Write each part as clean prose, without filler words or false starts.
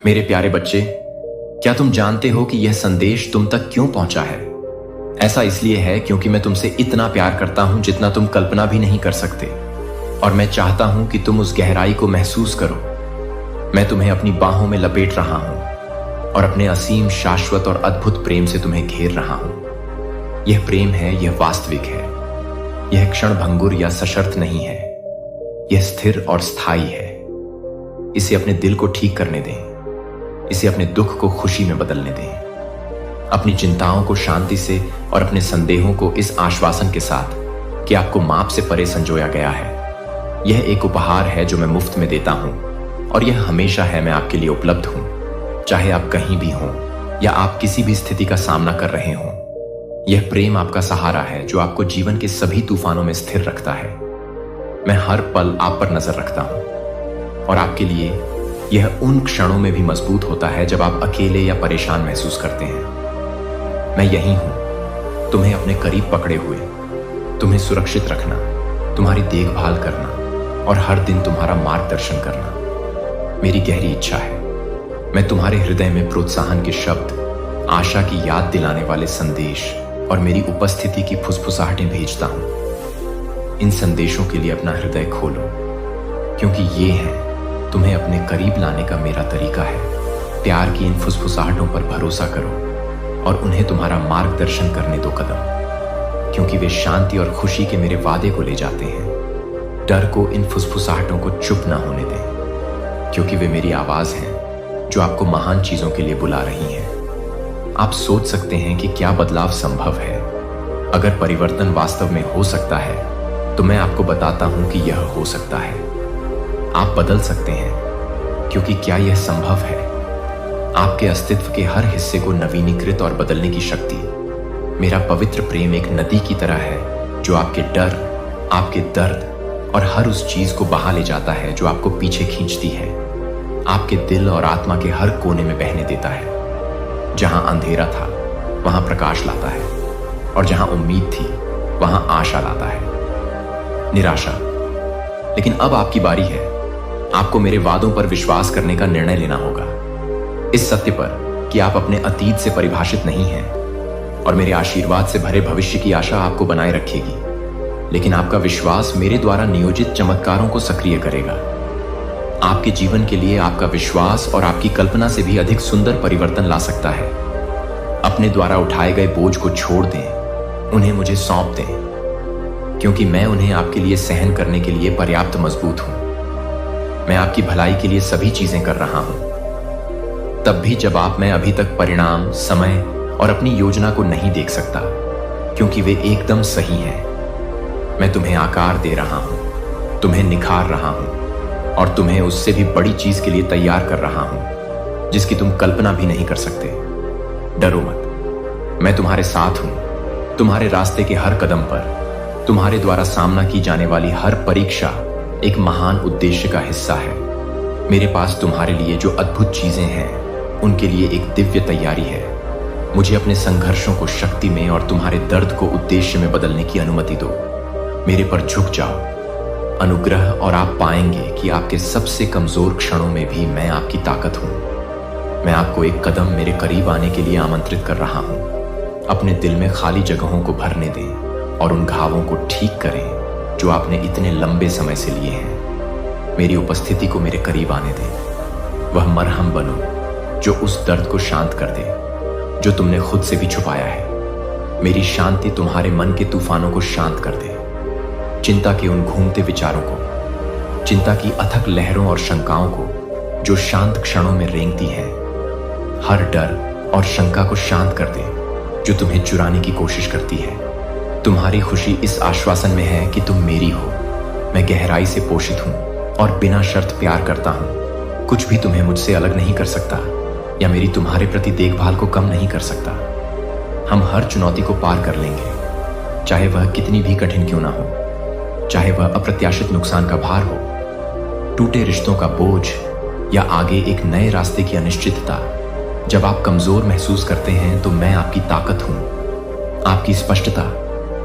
मेरे प्यारे बच्चे, क्या तुम जानते हो कि यह संदेश तुम तक क्यों पहुंचा है? ऐसा इसलिए है क्योंकि मैं तुमसे इतना प्यार करता हूं जितना तुम कल्पना भी नहीं कर सकते, और मैं चाहता हूं कि तुम उस गहराई को महसूस करो। मैं तुम्हें अपनी बाहों में लपेट रहा हूं और अपने असीम, शाश्वत और अद्भुत प्रेम से तुम्हें घेर रहा हूं। यह प्रेम है, यह वास्तविक है, यह क्षणभंगुर या सशर्त नहीं है, यह स्थिर और स्थायी है। इसे अपने दिल को ठीक करने दें, इसे अपने दुख को खुशी में बदलने दें, अपनी चिंताओं को शांति से और अपने संदेहों को इस आश्वासन के साथ कि आपको माप से परे संजोया गया है। यह एक उपहार है जो मैं मुफ्त में देता हूं, और यह हमेशा है, मैं आपके लिए उपलब्ध हूं, चाहे आप कहीं भी हों या आप किसी भी स्थिति का सामना कर रहे हों। यह प्रेम आपका सहारा है जो आपको जीवन के सभी तूफानों में स्थिर रखता है। मैं हर पल आप पर नजर रखता हूं, और आपके लिए यह उन क्षणों में भी मजबूत होता है जब आप अकेले या परेशान महसूस करते हैं। मैं यहीं हूं, तुम्हें अपने करीब पकड़े हुए, तुम्हें सुरक्षित रखना, तुम्हारी देखभाल करना और हर दिन तुम्हारा मार्गदर्शन करना मेरी गहरी इच्छा है। मैं तुम्हारे हृदय में प्रोत्साहन के शब्द, आशा की याद दिलाने वाले संदेश और मेरी उपस्थिति की फुसफुसाहटें भेजता हूं। इन संदेशों के लिए अपना हृदय खोलो, क्योंकि ये हैं तुम्हें अपने करीब लाने का मेरा तरीका है। प्यार की इन फुसफुसाहटों पर भरोसा करो और उन्हें तुम्हारा मार्गदर्शन करने दो कदम, क्योंकि वे शांति और खुशी के मेरे वादे को ले जाते हैं। डर को इन फुसफुसाहटों को चुप ना होने दें, क्योंकि वे मेरी आवाज हैं जो आपको महान चीजों के लिए बुला रही हैं। आप सोच सकते हैं कि क्या बदलाव संभव है। अगर परिवर्तन वास्तव में हो सकता है तो मैं आपको बताता हूं कि यह हो सकता है। आप बदल सकते हैं, क्योंकि क्या यह संभव है? आपके अस्तित्व के हर हिस्से को नवीनीकृत और बदलने की शक्ति। मेरा पवित्र प्रेम एक नदी की तरह है जो आपके डर, आपके दर्द और हर उस चीज को बहा ले जाता है जो आपको पीछे खींचती है। आपके दिल और आत्मा के हर कोने में बहने देता है। जहां अंधेरा था वहां प्रकाश लाता है, और जहां उम्मीद थी वहां आशा लाता है। निराशा। लेकिन अब आपकी बारी है। आपको मेरे वादों पर विश्वास करने का निर्णय लेना होगा, इस सत्य पर कि आप अपने अतीत से परिभाषित नहीं हैं, और मेरे आशीर्वाद से भरे भविष्य की आशा आपको बनाए रखेगी। लेकिन आपका विश्वास मेरे द्वारा नियोजित चमत्कारों को सक्रिय करेगा। आपके जीवन के लिए आपका विश्वास और आपकी कल्पना से भी अधिक सुंदर परिवर्तन ला सकता है। अपने द्वारा उठाए गए बोझ को छोड़ दें, उन्हें मुझे सौंप दें, क्योंकि मैं उन्हें आपके लिए सहन करने के लिए पर्याप्त मजबूत हूं। मैं आपकी भलाई के लिए सभी चीजें कर रहा हूं, तब भी जब मैं अभी तक परिणाम, समय और अपनी योजना को नहीं देख सकता, क्योंकि वे एकदम सही हैं। मैं तुम्हें आकार दे रहा हूं, तुम्हें निखार रहा हूं, और तुम्हें उससे भी बड़ी चीज के लिए तैयार कर रहा हूं जिसकी तुम कल्पना भी नहीं कर सकते। डरो मत, मैं तुम्हारे साथ हूं। तुम्हारे रास्ते के हर कदम पर तुम्हारे द्वारा सामना की जाने वाली हर परीक्षा एक महान उद्देश्य का हिस्सा है। मेरे पास तुम्हारे लिए जो अद्भुत चीजें हैं उनके लिए एक दिव्य तैयारी है। मुझे अपने संघर्षों को शक्ति में और तुम्हारे दर्द को उद्देश्य में बदलने की अनुमति दो। मेरे पर झुक जाओ, अनुग्रह, और आप पाएंगे कि आपके सबसे कमजोर क्षणों में भी मैं आपकी ताकत हूं। मैं आपको एक कदम मेरे करीब आने के लिए आमंत्रित कर रहा हूं। अपने दिल में खाली जगहों को भरने दें और उन घावों को ठीक करें जो आपने इतने लंबे समय से लिए हैं। मेरी उपस्थिति को मेरे करीब आने दें। वह मरहम बनो जो उस दर्द को शांत कर दे जो तुमने खुद से भी छुपाया है। मेरी शांति तुम्हारे मन के तूफानों को शांत कर दे, चिंता के उन घूमते विचारों को, चिंता की अथक लहरों और शंकाओं को जो शांत क्षणों में रेंगती हैं। हर डर और शंका को शांत कर दे जो तुम्हें चुराने की कोशिश करती है। तुम्हारी खुशी इस आश्वासन में है कि तुम मेरी हो। मैं गहराई से पोषित हूं और बिना शर्त प्यार करता हूं। कुछ भी तुम्हें मुझसे अलग नहीं कर सकता या मेरी तुम्हारे प्रति देखभाल को कम नहीं कर सकता। हम हर चुनौती को पार कर लेंगे, चाहे वह कितनी भी कठिन क्यों ना हो, चाहे वह अप्रत्याशित नुकसान का भार हो, टूटे रिश्तों का बोझ, या आगे एक नए रास्ते की अनिश्चितता। जब आप कमजोर महसूस करते हैं तो मैं आपकी ताकत हूं, आपकी स्पष्टता।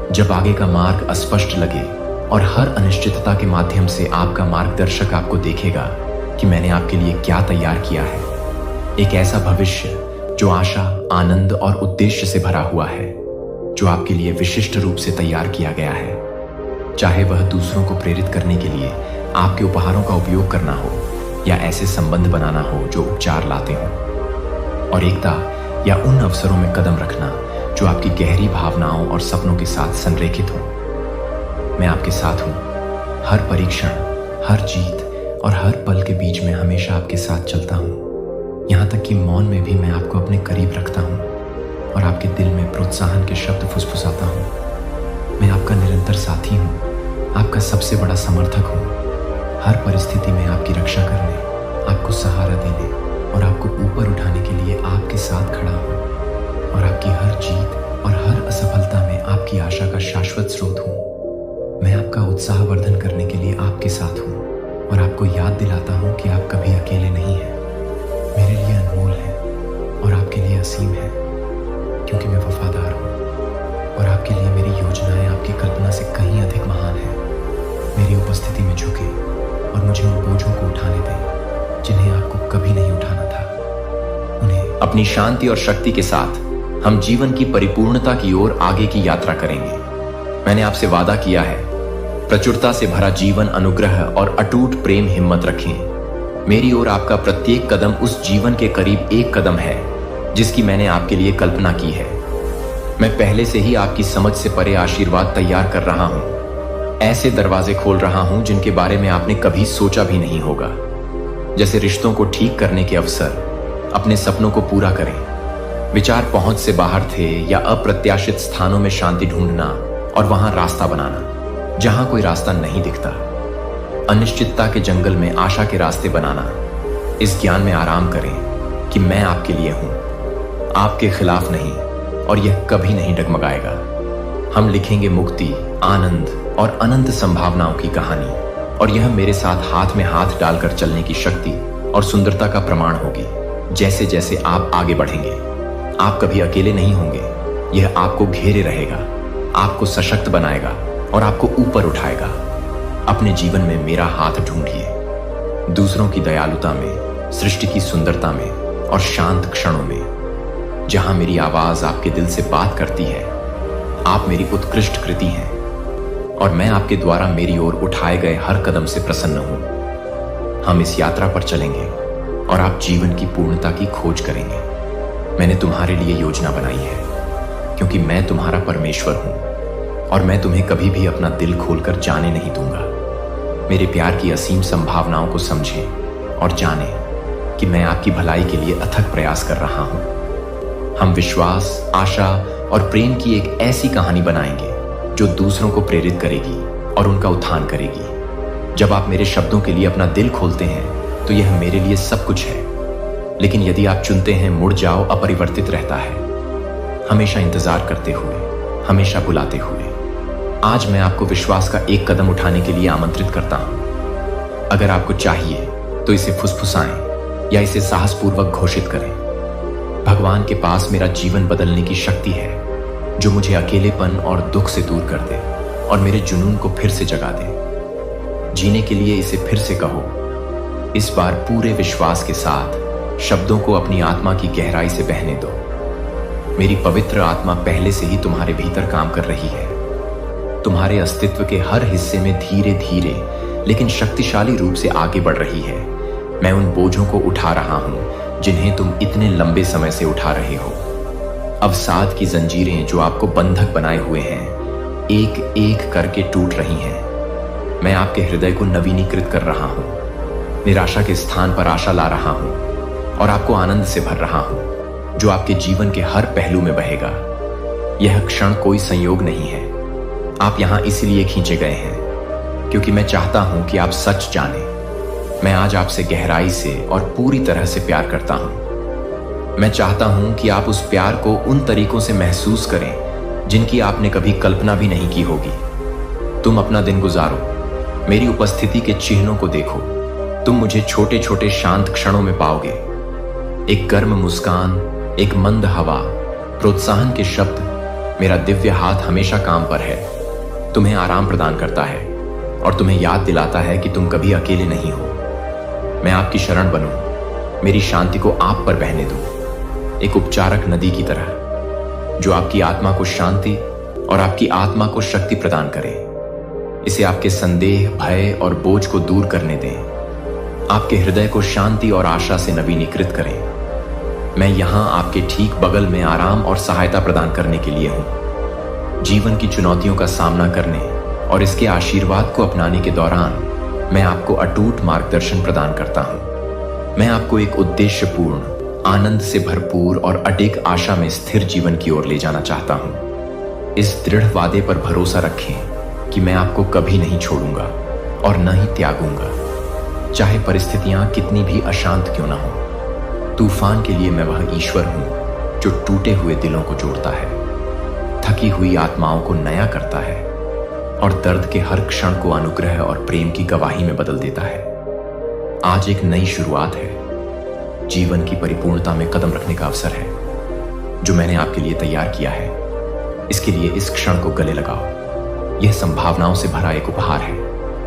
जब आगे का मार्ग अस्पष्ट लगे और हर अनिश्चितता के माध्यम से आपका मार्गदर्शक आपको देखेगा कि मैंने आपके लिए क्या तैयार किया है, एक ऐसा भविष्य जो आशा, आनंद और उद्देश्य से भरा हुआ है, जो आपके लिए विशिष्ट रूप से तैयार किया गया है। चाहे वह दूसरों को प्रेरित करने के लिए आपके उपहारों का उपयोग करना हो या ऐसे संबंध बनाना हो जो उपचार लाते हो, और एकता या उन अवसरों में कदम रखना जो आपकी गहरी भावनाओं और सपनों के साथ संरेखित हो। मैं आपके साथ हूं। हर परीक्षण, हर जीत और हर पल के बीच में हमेशा आपके साथ चलता हूं। यहां तक कि मौन में भी मैं आपको अपने करीब रखता हूं और आपके दिल में प्रोत्साहन के शब्द फुसफुसाता हूं। मैं आपका निरंतर साथी हूं, आपका सबसे बड़ा समर्थक हूं। हर परिस्थिति में आपकी रक्षा करने, आपको सहारा देने और आपको ऊपर उठाने के लिए आपके साथ खड़ा हूं। और आपकी हर जीत और हर असफलता में आपकी आशा का शाश्वत स्रोत हूं। मैं आपका उत्साहवर्धन करने के लिए आपके साथ हूं और आपको याद दिलाता हूं कि आप कभी अकेले नहीं हैं। मेरे लिए अनमोल है और आपके लिए असीम है, क्योंकि मैं वफादार हूं और आपके लिए मेरी योजनाएं आपकी कल्पना से कहीं अधिक महान हैं। मेरी उपस्थिति में झुके और मुझे उन बोझों को उठाने दें जिन्हें आपको कभी नहीं उठाना था। उन्हें अपनी शांति और शक्ति के साथ हम जीवन की परिपूर्णता की ओर आगे की यात्रा करेंगे। मैंने आपसे वादा किया है, प्रचुरता से भरा जीवन, अनुग्रह और अटूट प्रेम हिम्मत रखें। मेरी ओर आपका प्रत्येक कदम उस जीवन के करीब एक कदम है जिसकी मैंने आपके लिए कल्पना की है। मैं पहले से ही आपकी समझ से परे आशीर्वाद तैयार कर रहा हूं। ऐसे दरवाजे खोल रहा हूं जिनके बारे में आपने कभी सोचा भी नहीं होगा, जैसे रिश्तों को ठीक करने के अवसर, अपने सपनों को पूरा करें, विचार पहुंच से बाहर थे या अप्रत्याशित स्थानों में शांति ढूंढना और वहां रास्ता बनाना जहां कोई रास्ता नहीं दिखता, अनिश्चितता के जंगल में आशा के रास्ते बनाना। इस ज्ञान में आराम करें कि मैं आपके लिए हूं, आपके खिलाफ नहीं, और यह कभी नहीं डगमगाएगा। हम लिखेंगे मुक्ति, आनंद और अनंत संभावनाओं की कहानी, और यह मेरे साथ हाथ में हाथ डालकर चलने की शक्ति और सुंदरता का प्रमाण होगी। जैसे जैसे आप आगे बढ़ेंगे, आप कभी अकेले नहीं होंगे। यह आपको घेरे रहेगा, आपको सशक्त बनाएगा और आपको ऊपर उठाएगा। अपने जीवन में मेरा हाथ ढूंढिए, दूसरों की दयालुता में, सृष्टि की सुंदरता में और शांत क्षणों में। जहां मेरी आवाज आपके दिल से बात करती है, आप मेरी उत्कृष्ट कृति हैं और मैं आपके द्वारा मेरी ओर उठाए गए हर कदम से प्रसन्न हूं। हम इस यात्रा पर चलेंगे और आप जीवन की पूर्णता की खोज करेंगे। मैंने तुम्हारे लिए योजना बनाई है, क्योंकि मैं तुम्हारा परमेश्वर हूं और मैं तुम्हें कभी भी अपना दिल खोलकर जाने नहीं दूंगा। मेरे प्यार की असीम संभावनाओं को समझें और जानें कि मैं आपकी भलाई के लिए अथक प्रयास कर रहा हूं। हम विश्वास, आशा और प्रेम की एक ऐसी कहानी बनाएंगे जो दूसरों को प्रेरित करेगी और उनका उत्थान करेगी। जब आप मेरे शब्दों के लिए अपना दिल खोलते हैं तो यह मेरे लिए सब कुछ है, लेकिन यदि आप चुनते हैं मुड़ जाओ, अपरिवर्तित रहता है। हमेशा इंतजार करते हुए, हमेशा बुलाते हुए। आज मैं आपको विश्वास का एक कदम उठाने के लिए आमंत्रित करता हूं। अगर आपको चाहिए तो इसे फुसफुसाएं या इसे साहसपूर्वक घोषित करें। भगवान के पास मेरा जीवन बदलने की शक्ति है, जो मुझे अकेलेपन और दुख से दूर कर दे और मेरे जुनून को फिर से जगा दे। जीने के लिए इसे फिर से कहो, इस बार पूरे विश्वास के साथ। शब्दों को अपनी आत्मा की गहराई से बहने दो। मेरी पवित्र आत्मा पहले से ही तुम्हारे भीतर काम कर रही है। तुम्हारे अस्तित्व के हर हिस्से में धीरे धीरे लेकिन शक्तिशाली रूप से आगे बढ़ रही है। मैं उन बोझों को उठा रहा हूं जिन्हें तुम इतने लंबे समय से उठा रहे हो। अवसाद की जंजीरें जो आपको बंधक बनाए हुए हैं, एक एक करके टूट रही हैं। मैं आपके हृदय को नवीनीकृत कर रहा हूं, निराशा के स्थान पर आशा ला रहा हूं और आपको आनंद से भर रहा हूं, जो आपके जीवन के हर पहलू में बहेगा। यह क्षण कोई संयोग नहीं है। आप यहां इसलिए खींचे गए हैं क्योंकि मैं चाहता हूं कि आप सच जानें। मैं आज आपसे गहराई से और पूरी तरह से प्यार करता हूं। मैं चाहता हूं कि आप उस प्यार को उन तरीकों से महसूस करें जिनकी आपने कभी कल्पना भी नहीं की होगी। तुम अपना दिन गुजारो, मेरी उपस्थिति के चिन्हों को देखो। तुम मुझे छोटे छोटे शांत क्षणों में पाओगे। एक गर्म मुस्कान, एक मंद हवा, प्रोत्साहन के शब्द। मेरा दिव्य हाथ हमेशा काम पर है, तुम्हें आराम प्रदान करता है और तुम्हें याद दिलाता है कि तुम कभी अकेले नहीं हो। मैं आपकी शरण बनूं, मेरी शांति को आप पर बहने दो, एक उपचारक नदी की तरह, जो आपकी आत्मा को शांति और आपकी आत्मा को शक्ति प्रदान करे। इसे आपके संदेह, भय और बोझ को दूर करने दें। आपके हृदय को शांति और आशा से नवीनीकृत करें। मैं यहां आपके ठीक बगल में आराम और सहायता प्रदान करने के लिए हूं। जीवन की चुनौतियों का सामना करने और इसके आशीर्वाद को अपनाने के दौरान मैं आपको अटूट मार्गदर्शन प्रदान करता हूं। मैं आपको एक उद्देश्यपूर्ण, आनंद से भरपूर और अडिग आशा में स्थिर जीवन की ओर ले जाना चाहता हूं। इस दृढ़ वादे पर भरोसा रखें कि मैं आपको कभी नहीं छोड़ूंगा और न ही त्यागूंगा, चाहे परिस्थितियां कितनी भी अशांत क्यों ना हो। तूफान के लिए मैं वह ईश्वर हूं जो टूटे हुए दिलों को जोड़ता है, थकी हुई आत्माओं को नया करता है और दर्द के हर क्षण को अनुग्रह और प्रेम की गवाही में बदल देता है। आज एक नई शुरुआत है। जीवन की परिपूर्णता में कदम रखने का अवसर है जो मैंने आपके लिए तैयार किया है। इसके लिए इस क्षण को गले लगाओ। यह संभावनाओं से भरा एक उपहार है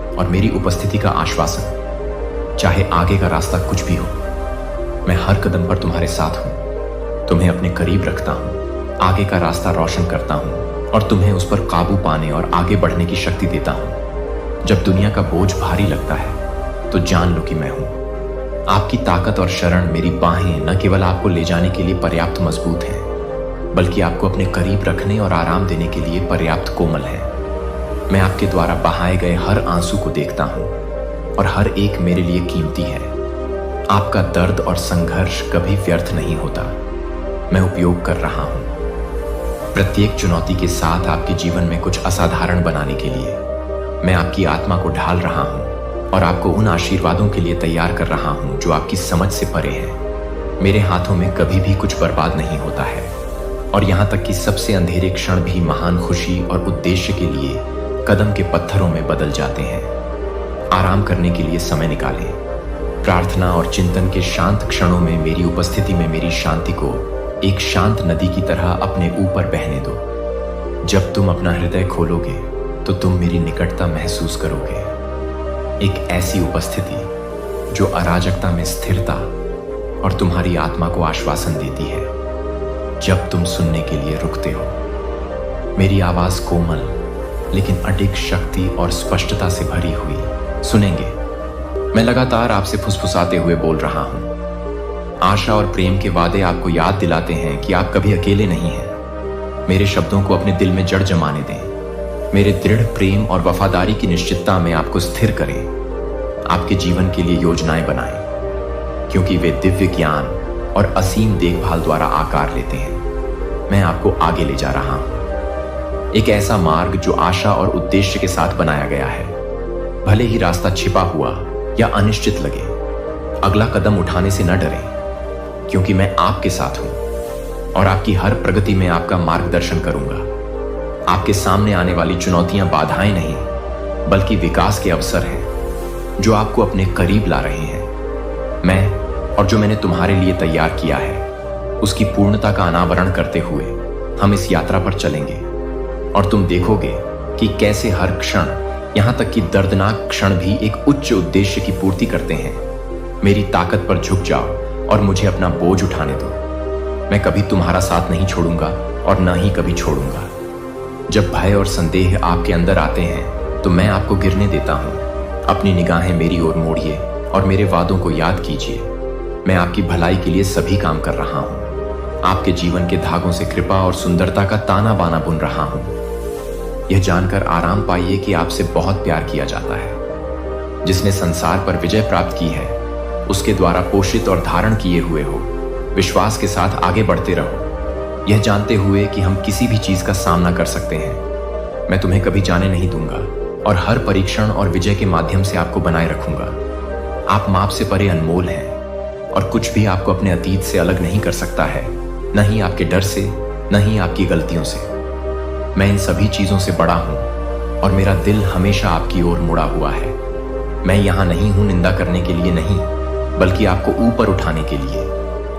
और मेरी उपस्थिति का आश्वासन। चाहे आगे का रास्ता कुछ भी हो, मैं हर कदम पर तुम्हारे साथ हूं, तुम्हें अपने करीब रखता हूं, आगे का रास्ता रोशन करता हूं और तुम्हें उस पर काबू पाने और आगे बढ़ने की शक्ति देता हूं। जब दुनिया का बोझ भारी लगता है तो जान लो कि मैं हूं। आपकी ताकत और शरण, मेरी बाहें न केवल आपको ले जाने के लिए पर्याप्त मजबूत हैं, बल्कि आपको अपने करीब रखने और आराम देने के लिए पर्याप्त कोमल हैं। मैं आपके द्वारा बहाए गए हर आंसू को देखता हूं और हर एक मेरे लिए कीमती है। आपका दर्द और संघर्ष कभी व्यर्थ नहीं होता। मैं उपयोग कर रहा हूं। प्रत्येक चुनौती के साथ आपके जीवन में कुछ असाधारण बनाने के लिए मैं आपकी आत्मा को ढाल रहा हूं और आपको उन आशीर्वादों के लिए तैयार कर रहा हूं जो आपकी समझ से परे हैं। मेरे हाथों में कभी भी कुछ बर्बाद नहीं होता है और यहां तक कि सबसे अंधेरे क्षण भी महान खुशी और उद्देश्य के लिए कदम के पत्थरों में बदल जाते हैं। आराम करने के लिए समय निकालें। प्रार्थना और चिंतन के शांत क्षणों में मेरी उपस्थिति में मेरी शांति को एक शांत नदी की तरह अपने ऊपर बहने दो। जब तुम अपना हृदय खोलोगे तो तुम मेरी निकटता महसूस करोगे, एक ऐसी उपस्थिति जो अराजकता में स्थिरता और तुम्हारी आत्मा को आश्वासन देती है। जब तुम सुनने के लिए रुकते हो, मेरी आवाज कोमल लेकिन अडिग शक्ति और स्पष्टता से भरी हुई सुनेंगे। मैं लगातार आपसे फुसफुसाते हुए बोल रहा हूं। आशा और प्रेम के वादे आपको याद दिलाते हैं कि आप कभी अकेले नहीं हैं। मेरे शब्दों को अपने दिल में जड़ जमाने दें। मेरे दृढ़ प्रेम और वफादारी की निश्चितता में आपको स्थिर करें। आपके जीवन के लिए योजनाएं बनाएं, क्योंकि वे दिव्य ज्ञान और असीम देखभाल द्वारा आकार लेते हैं। मैं आपको आगे ले जा रहा हूं, एक ऐसा मार्ग जो आशा और उद्देश्य के साथ बनाया गया है। भले ही रास्ता छिपा हुआ या अनिश्चित लगे, अगला कदम उठाने से न डरें, क्योंकि मैं आपके साथ हूं और आपकी हर प्रगति में आपका मार्गदर्शन करूंगा। आपके सामने आने वाली चुनौतियां बाधाएं नहीं, बल्कि विकास के अवसर हैं जो आपको अपने करीब ला रहे हैं। मैं और जो मैंने तुम्हारे लिए तैयार किया है, उसकी पूर्णता का अनावरण करते हुए हम इस यात्रा पर चलेंगे और तुम देखोगे कि कैसे हर क्षण, यहां तक कि दर्दनाक क्षण भी एक उच्च उद्देश्य की पूर्ति करते हैं। मेरी ताकत पर झुक जाओ और मुझे अपना बोझ उठाने दो। मैं कभी तुम्हारा साथ नहीं छोड़ूंगा और न ही कभी छोड़ूंगा। जब भय और संदेह आपके अंदर आते हैं तो मैं आपको गिरने देता हूं। अपनी निगाहें मेरी ओर मोड़िए और मेरे वादों को याद कीजिए। मैं आपकी भलाई के लिए सभी काम कर रहा हूं। आपके जीवन के धागों से कृपा और सुंदरता का ताना बाना बुन रहा हूं। यह जानकर आराम पाइए कि आपसे बहुत प्यार किया जाता है। जिसने संसार पर विजय प्राप्त की है, उसके द्वारा पोषित और धारण किए हुए हो। विश्वास के साथ आगे बढ़ते रहो, यह जानते हुए कि हम किसी भी चीज का सामना कर सकते हैं। मैं तुम्हें कभी जाने नहीं दूंगा और हर परीक्षण और विजय के माध्यम से आपको बनाए रखूंगा। आप माप से परे अनमोल हैं और कुछ भी आपको अपने अतीत से अलग नहीं कर सकता है, न ही आपके डर से, न ही आपकी गलतियों से। मैं इन सभी चीजों से बड़ा हूं और मेरा दिल हमेशा आपकी ओर मुड़ा हुआ है। मैं यहां नहीं हूं निंदा करने के लिए नहीं, बल्कि आपको ऊपर उठाने के लिए,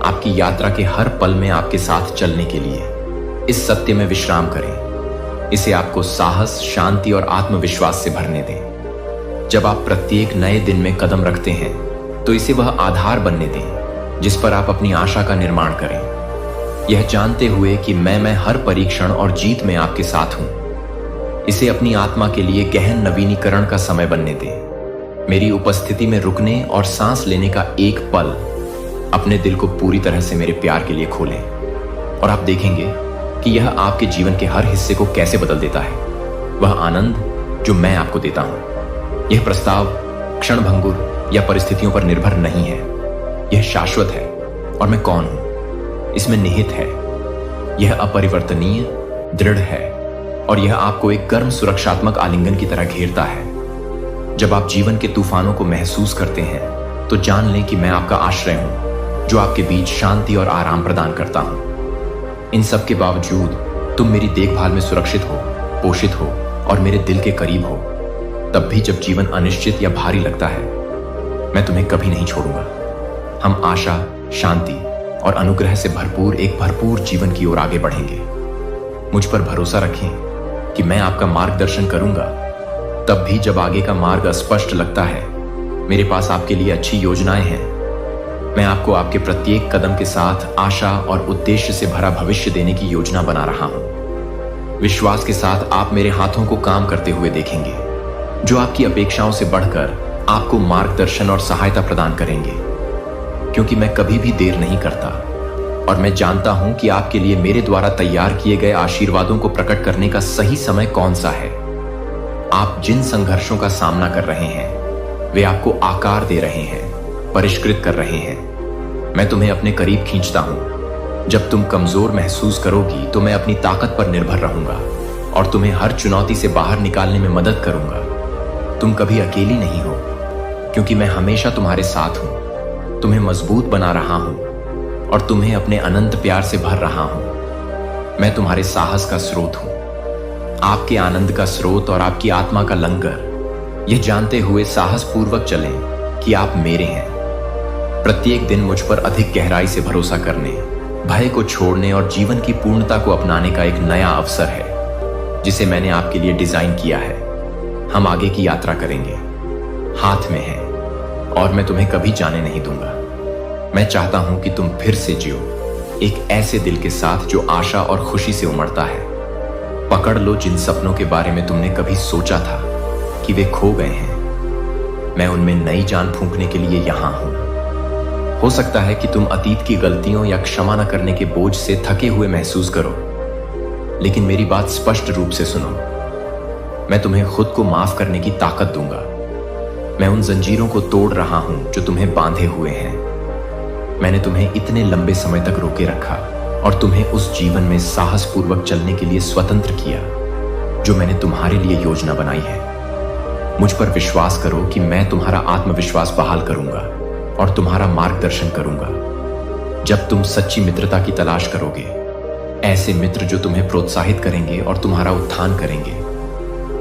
आपकी यात्रा के हर पल में आपके साथ चलने के लिए। इस सत्य में विश्राम करें। इसे आपको साहस, शांति और आत्मविश्वास से भरने दें। जब आप प्रत्येक नए दिन में कदम रखते हैं तो इसे वह आधार बनने दें जिस पर आप अपनी आशा का निर्माण करें, यह जानते हुए कि मैं हर परीक्षण और जीत में आपके साथ हूं। इसे अपनी आत्मा के लिए गहन नवीनीकरण का समय बनने दें। मेरी उपस्थिति में रुकने और सांस लेने का एक पल अपने दिल को पूरी तरह से मेरे प्यार के लिए खोलें, और आप देखेंगे कि यह आपके जीवन के हर हिस्से को कैसे बदल देता है। वह आनंद जो मैं आपको देता हूं, यह प्रस्ताव क्षणभंगुर या परिस्थितियों पर निर्भर नहीं है। यह शाश्वत है, और मैं कौन हूं इसमें निहित है। यह अपरिवर्तनीय, दृढ़ है, और यह आपको एक गर्म सुरक्षात्मक आलिंगन की तरह घेरता है। जब आप जीवन के तूफानों को महसूस करते हैं तो जान लें कि मैं आपका आश्रय हूं, जो आपके बीच शांति और आराम प्रदान करता हूं। इन सब के बावजूद तुम मेरी देखभाल में सुरक्षित हो, पोषित हो और मेरे दिल के करीब हो। तब भी जब जीवन अनिश्चित या भारी लगता है, मैं तुम्हें कभी नहीं छोड़ूंगा। हम आशा, शांति और अनुग्रह से भरपूर एक भरपूर जीवन की ओर आगे बढ़ेंगे। मुझ पर भरोसा रखें कि मैं आपका मार्गदर्शन करूंगा। तब भी जब आगे का मार्ग अस्पष्ट लगता है, मेरे पास आपके लिए अच्छी योजनाएं हैं। मैं आपको आपके प्रत्येक कदम के साथ आशा और उद्देश्य से भरा भविष्य देने की योजना बना रहा हूं। विश्वास के साथ आप मेरे हाथों को काम करते हुए देखेंगे, जो आपकी अपेक्षाओं से बढ़कर आपको मार्गदर्शन और सहायता प्रदान करेंगे। क्योंकि मैं कभी भी देर नहीं करता, और मैं जानता हूं कि आपके लिए मेरे द्वारा तैयार किए गए आशीर्वादों को प्रकट करने का सही समय कौन सा है। आप जिन संघर्षों का सामना कर रहे हैं, वे आपको आकार दे रहे हैं, परिष्कृत कर रहे हैं। मैं तुम्हें अपने करीब खींचता हूं। जब तुम कमजोर महसूस करोगी तो मैं अपनी ताकत पर निर्भर रहूंगा और तुम्हें हर चुनौती से बाहर निकालने में मदद करूंगा। तुम कभी अकेली नहीं हो, क्योंकि मैं हमेशा तुम्हारे साथ हूं। तुम्हें मजबूत बना रहा हूं और तुम्हें अपने अनंत प्यार से भर रहा हूं। मैं तुम्हारे साहस का स्रोत हूं, आपके आनंद का स्रोत और आपकी आत्मा का लंगर। यह जानते हुए साहस पूर्वक चलें कि आप मेरे हैं। प्रत्येक दिन मुझ पर अधिक गहराई से भरोसा करने, भय को छोड़ने और जीवन की पूर्णता को अपनाने का एक नया अवसर है, जिसे मैंने आपके लिए डिजाइन किया है। हम आगे की यात्रा करेंगे, हाथ में है, और मैं तुम्हें कभी जाने नहीं दूंगा। मैं चाहता हूं कि तुम फिर से जियो, एक ऐसे दिल के साथ जो आशा और खुशी से उमड़ता है। पकड़ लो जिन सपनों के बारे में तुमने कभी सोचा था कि वे खो गए हैं। मैं उनमें नई जान फूंकने के लिए यहां हूं। हो सकता है कि तुम अतीत की गलतियों या क्षमा न करने के बोझ से थके हुए महसूस करो, लेकिन मेरी बात स्पष्ट रूप से सुनो। मैं तुम्हें खुद को माफ करने की ताकत दूंगा। मैं उन जंजीरों को तोड़ रहा हूं जो तुम्हें बांधे हुए हैं। मैंने तुम्हें इतने लंबे समय तक रोके रखा और तुम्हें उस जीवन में साहस पूर्वक चलने के लिए स्वतंत्र किया जो मैंने तुम्हारे लिए योजना बनाई है। मुझ पर विश्वास करो कि मैं तुम्हारा आत्मविश्वास बहाल करूंगा और तुम्हारा मार्गदर्शन करूंगा। जब तुम सच्ची मित्रता की तलाश करोगे, ऐसे मित्र जो तुम्हें प्रोत्साहित करेंगे और तुम्हारा उत्थान करेंगे,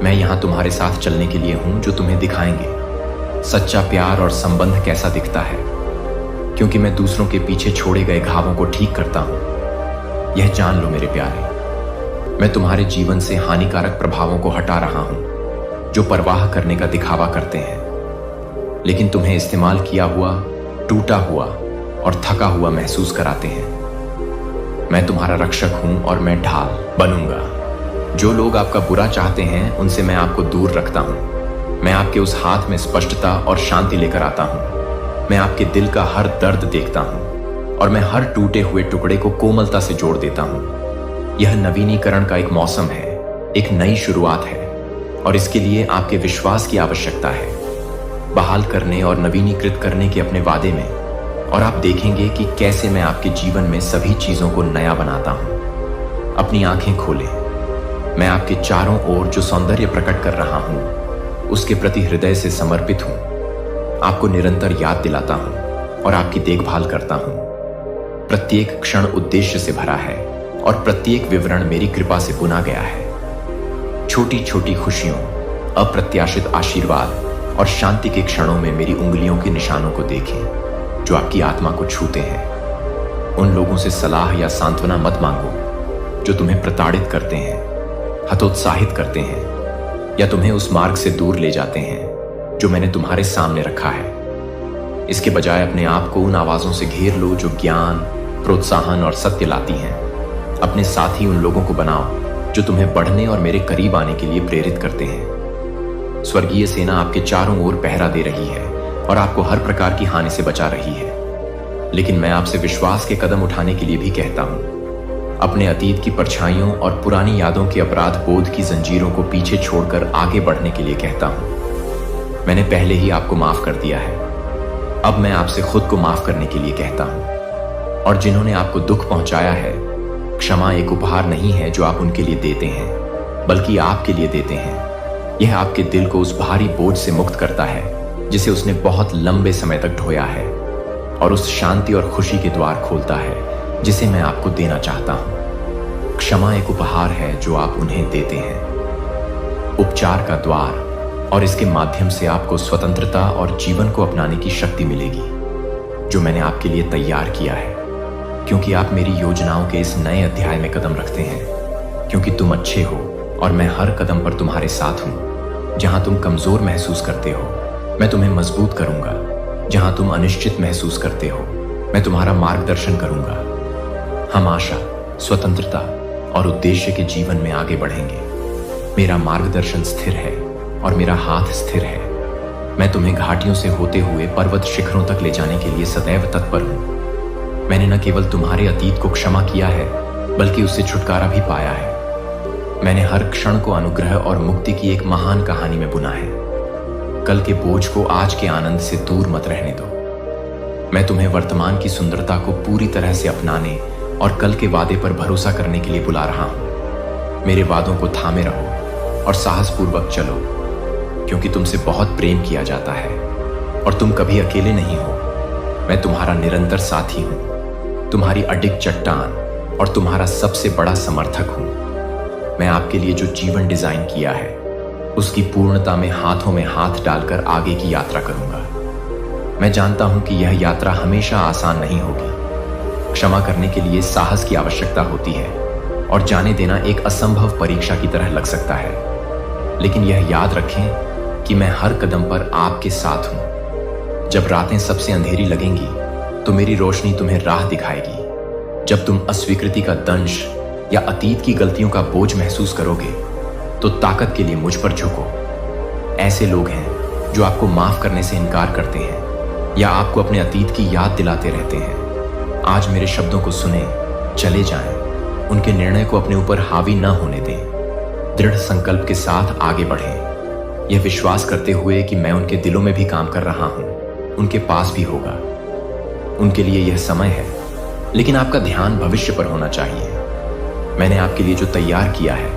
मैं यहां तुम्हारे साथ चलने के लिए हूं, जो तुम्हें दिखाएंगे सच्चा प्यार और संबंध कैसा दिखता है। क्योंकि मैं दूसरों के पीछे छोड़े गए घावों को ठीक करता हूं। यह जान लो मेरे प्यारे, मैं तुम्हारे जीवन से हानिकारक प्रभावों को हटा रहा हूं, जो परवाह करने का दिखावा करते हैं, लेकिन तुम्हें इस्तेमाल किया हुआ, टूटा हुआ और थका हुआ महसूस कराते हैं। मैं तुम्हारा रक्षक हूं और मैं ढाल बनूंगा। जो लोग आपका बुरा चाहते हैं, उनसे मैं आपको दूर रखता हूं। मैं आपके उस हाथ में स्पष्टता और शांति लेकर आता हूं। मैं आपके दिल का हर दर्द देखता हूं और मैं हर टूटे हुए टुकड़े को कोमलता से जोड़ देता हूं। यह नवीनीकरण का एक मौसम है, एक नई शुरुआत है, और इसके लिए आपके विश्वास की आवश्यकता है। बहाल करने और नवीनीकृत करने के अपने वादे में, और आप देखेंगे कि कैसे मैं आपके जीवन में सभी चीजों को नया बनाता हूं। अपनी आंखें खोलें। मैं आपके चारों ओर जो सौंदर्य प्रकट कर रहा हूं, उसके प्रति हृदय से समर्पित हूं। आपको निरंतर याद दिलाता हूं और आपकी देखभाल करता हूं। प्रत्येक क्षण उद्देश्य से भरा है और प्रत्येक विवरण मेरी कृपा से बुना गया है। छोटी छोटी खुशियों, अप्रत्याशित आशीर्वाद और शांति के क्षणों में मेरी उंगलियों के निशानों को देखें, जो आपकी आत्मा को छूते हैं। उन लोगों से सलाह या सांत्वना मत मांगो जो तुम्हें प्रताड़ित करते हैं, हतोत्साहित करते हैं या तुम्हें उस मार्ग से दूर ले जाते हैं जो मैंने तुम्हारे सामने रखा है। इसके बजाय अपने आप को उन आवाज़ों से घेर लो जो ज्ञान, प्रोत्साहन और सत्य लाती हैं। अपने साथी उन लोगों को बनाओ जो तुम्हें बढ़ने और मेरे करीब आने के लिए प्रेरित करते हैं। स्वर्गीय सेना आपके चारों ओर पहरा दे रही है और आपको हर प्रकार की हानि से बचा रही है। लेकिन मैं आपसे विश्वास के कदम उठाने के लिए भी कहता हूं। अपने अतीत की परछाइयों और पुरानी यादों के अपराध बोध की जंजीरों को पीछे छोड़कर आगे बढ़ने के लिए कहता हूं। मैंने पहले ही आपको माफ कर दिया है। अब मैं आपसे खुद को माफ करने के लिए कहता हूं। और जिन्होंने आपको दुख पहुंचाया है, क्षमा एक उपहार नहीं है जो आप उनके लिए देते हैं, बल्कि आपके लिए देते हैं। यह आपके दिल को उस भारी बोझ से मुक्त करता है जिसे उसने बहुत लंबे समय तक ढोया है, और उस शांति और खुशी के द्वार खोलता है जिसे मैं आपको देना चाहता हूं। क्षमा एक उपहार है जो आप उन्हें देते हैं, उपचार का द्वार, और इसके माध्यम से आपको स्वतंत्रता और जीवन को अपनाने की शक्ति मिलेगी जो मैंने आपके लिए तैयार किया है, क्योंकि आप मेरी योजनाओं के इस नए अध्याय में कदम रखते हैं। क्योंकि तुम अच्छे हो और मैं हर कदम पर तुम्हारे साथ हूं। जहां तुम कमजोर महसूस करते हो, मैं तुम्हें मजबूत करूंगा। जहां तुम अनिश्चित महसूस करते हो, मैं तुम्हारा मार्गदर्शन करूंगा। हम आशा, स्वतंत्रता और उद्देश्य के जीवन में आगे बढ़ेंगे। मेरा मार्गदर्शन स्थिर है और मेरा हाथ स्थिर है। मैं तुम्हें घाटियों से होते हुए पर्वत शिखरों तक ले जाने के लिए सदैव तत्पर हूं। मैंने न केवल तुम्हारे अतीत को क्षमा किया है, बल्कि उससे छुटकारा भी पाया है। मैंने हर क्षण को अनुग्रह और मुक्ति की एक महान कहानी में बुना है। कल के बोझ को आज के आनंद से दूर मत रहने दो। मैं तुम्हें वर्तमान की सुंदरता को पूरी तरह से अपनाने और कल के वादे पर भरोसा करने के लिए बुला रहा हूं। मेरे वादों को थामे रहो और साहसपूर्वक चलो, क्योंकि तुमसे बहुत प्रेम किया जाता है और तुम कभी अकेले नहीं हो। मैं तुम्हारा निरंतर साथी हूं, तुम्हारी अडिग चट्टान और तुम्हारा सबसे बड़ा समर्थक हूं। मैं आपके लिए जो जीवन डिजाइन किया है, उसकी पूर्णता में हाथों में हाथ डालकर आगे की यात्रा करूंगा। मैं जानता हूं कि यह यात्रा हमेशा आसान नहीं होगी। क्षमा करने के लिए साहस की आवश्यकता होती है और जाने देना एक असंभव परीक्षा की तरह लग सकता है। लेकिन यह याद रखें कि मैं हर कदम पर आपके साथ हूं। जब रातें सबसे अंधेरी लगेंगी तो मेरी रोशनी तुम्हें राह दिखाएगी। जब तुम अस्वीकृति का दंश या अतीत की गलतियों का बोझ महसूस करोगे तो ताकत के लिए मुझ पर झुको। ऐसे लोग हैं जो आपको माफ करने से इनकार करते हैं या आपको अपने अतीत की याद दिलाते रहते हैं। आज मेरे शब्दों को सुने, चले जाएं, उनके निर्णय को अपने ऊपर हावी न होने दें। दृढ़ संकल्प के साथ आगे बढ़ें, यह विश्वास करते हुए कि मैं उनके दिलों में भी काम कर रहा हूं, उनके पास भी होगा। उनके लिए यह समय है, लेकिन आपका ध्यान भविष्य पर होना चाहिए। मैंने आपके लिए जो तैयार किया है,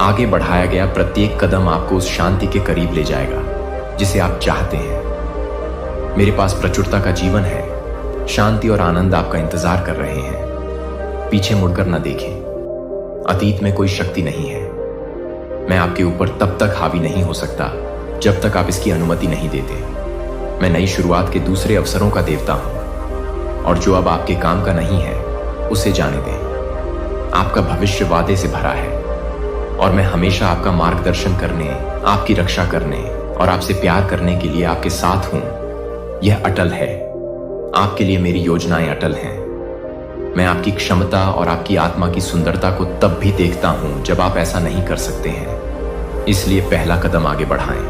आगे बढ़ाया गया प्रत्येक कदम आपको उस शांति के करीब ले जाएगा जिसे आप चाहते हैं। मेरे पास प्रचुरता का जीवन है, शांति और आनंद आपका इंतजार कर रहे हैं। पीछे मुड़कर न देखें, अतीत में कोई शक्ति नहीं है। मैं आपके ऊपर तब तक हावी नहीं हो सकता जब तक आप इसकी अनुमति नहीं देते। मैं नई शुरुआत के दूसरे अवसरों का देवता हूं, और जो अब आपके काम का नहीं है उसे जाने दें। आपका भविष्य वादे से भरा है और मैं हमेशा आपका मार्गदर्शन करने, आपकी रक्षा करने और आपसे प्यार करने के लिए आपके साथ हूं। यह अटल है। आपके लिए मेरी योजनाएं अटल हैं। मैं आपकी क्षमता और आपकी आत्मा की सुंदरता को तब भी देखता हूं जब आप ऐसा नहीं कर सकते हैं। इसलिए पहला कदम आगे बढ़ाएं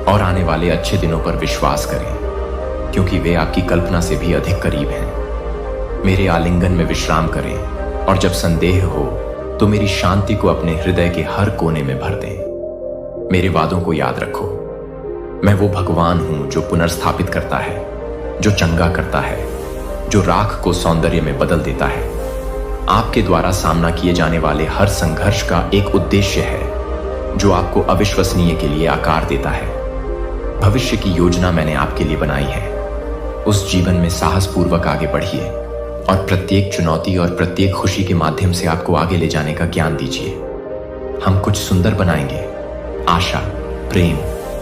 और आने वाले अच्छे दिनों पर विश्वास करें, क्योंकि वे आपकी कल्पना से भी अधिक करीब हैं। मेरे आलिंगन में विश्राम करें और जब संदेह हो तो मेरी शांति को अपने हृदय के हर कोने में भर दें। मेरे वादों को याद रखो। मैं वो भगवान हूं जो पुनर्स्थापित करता है, जो चंगा करता है, जो राख को सौंदर्य में बदल देता है। आपके द्वारा सामना किए जाने वाले हर संघर्ष का एक उद्देश्य है जो आपको अविश्वसनीय के लिए आकार देता है। भविष्य की योजना मैंने आपके लिए बनाई है। उस जीवन में साहसपूर्वक आगे बढ़िए और प्रत्येक चुनौती और प्रत्येक खुशी के माध्यम से आपको आगे ले जाने का ज्ञान दीजिए। हम कुछ सुंदर बनाएंगे। आशा, प्रेम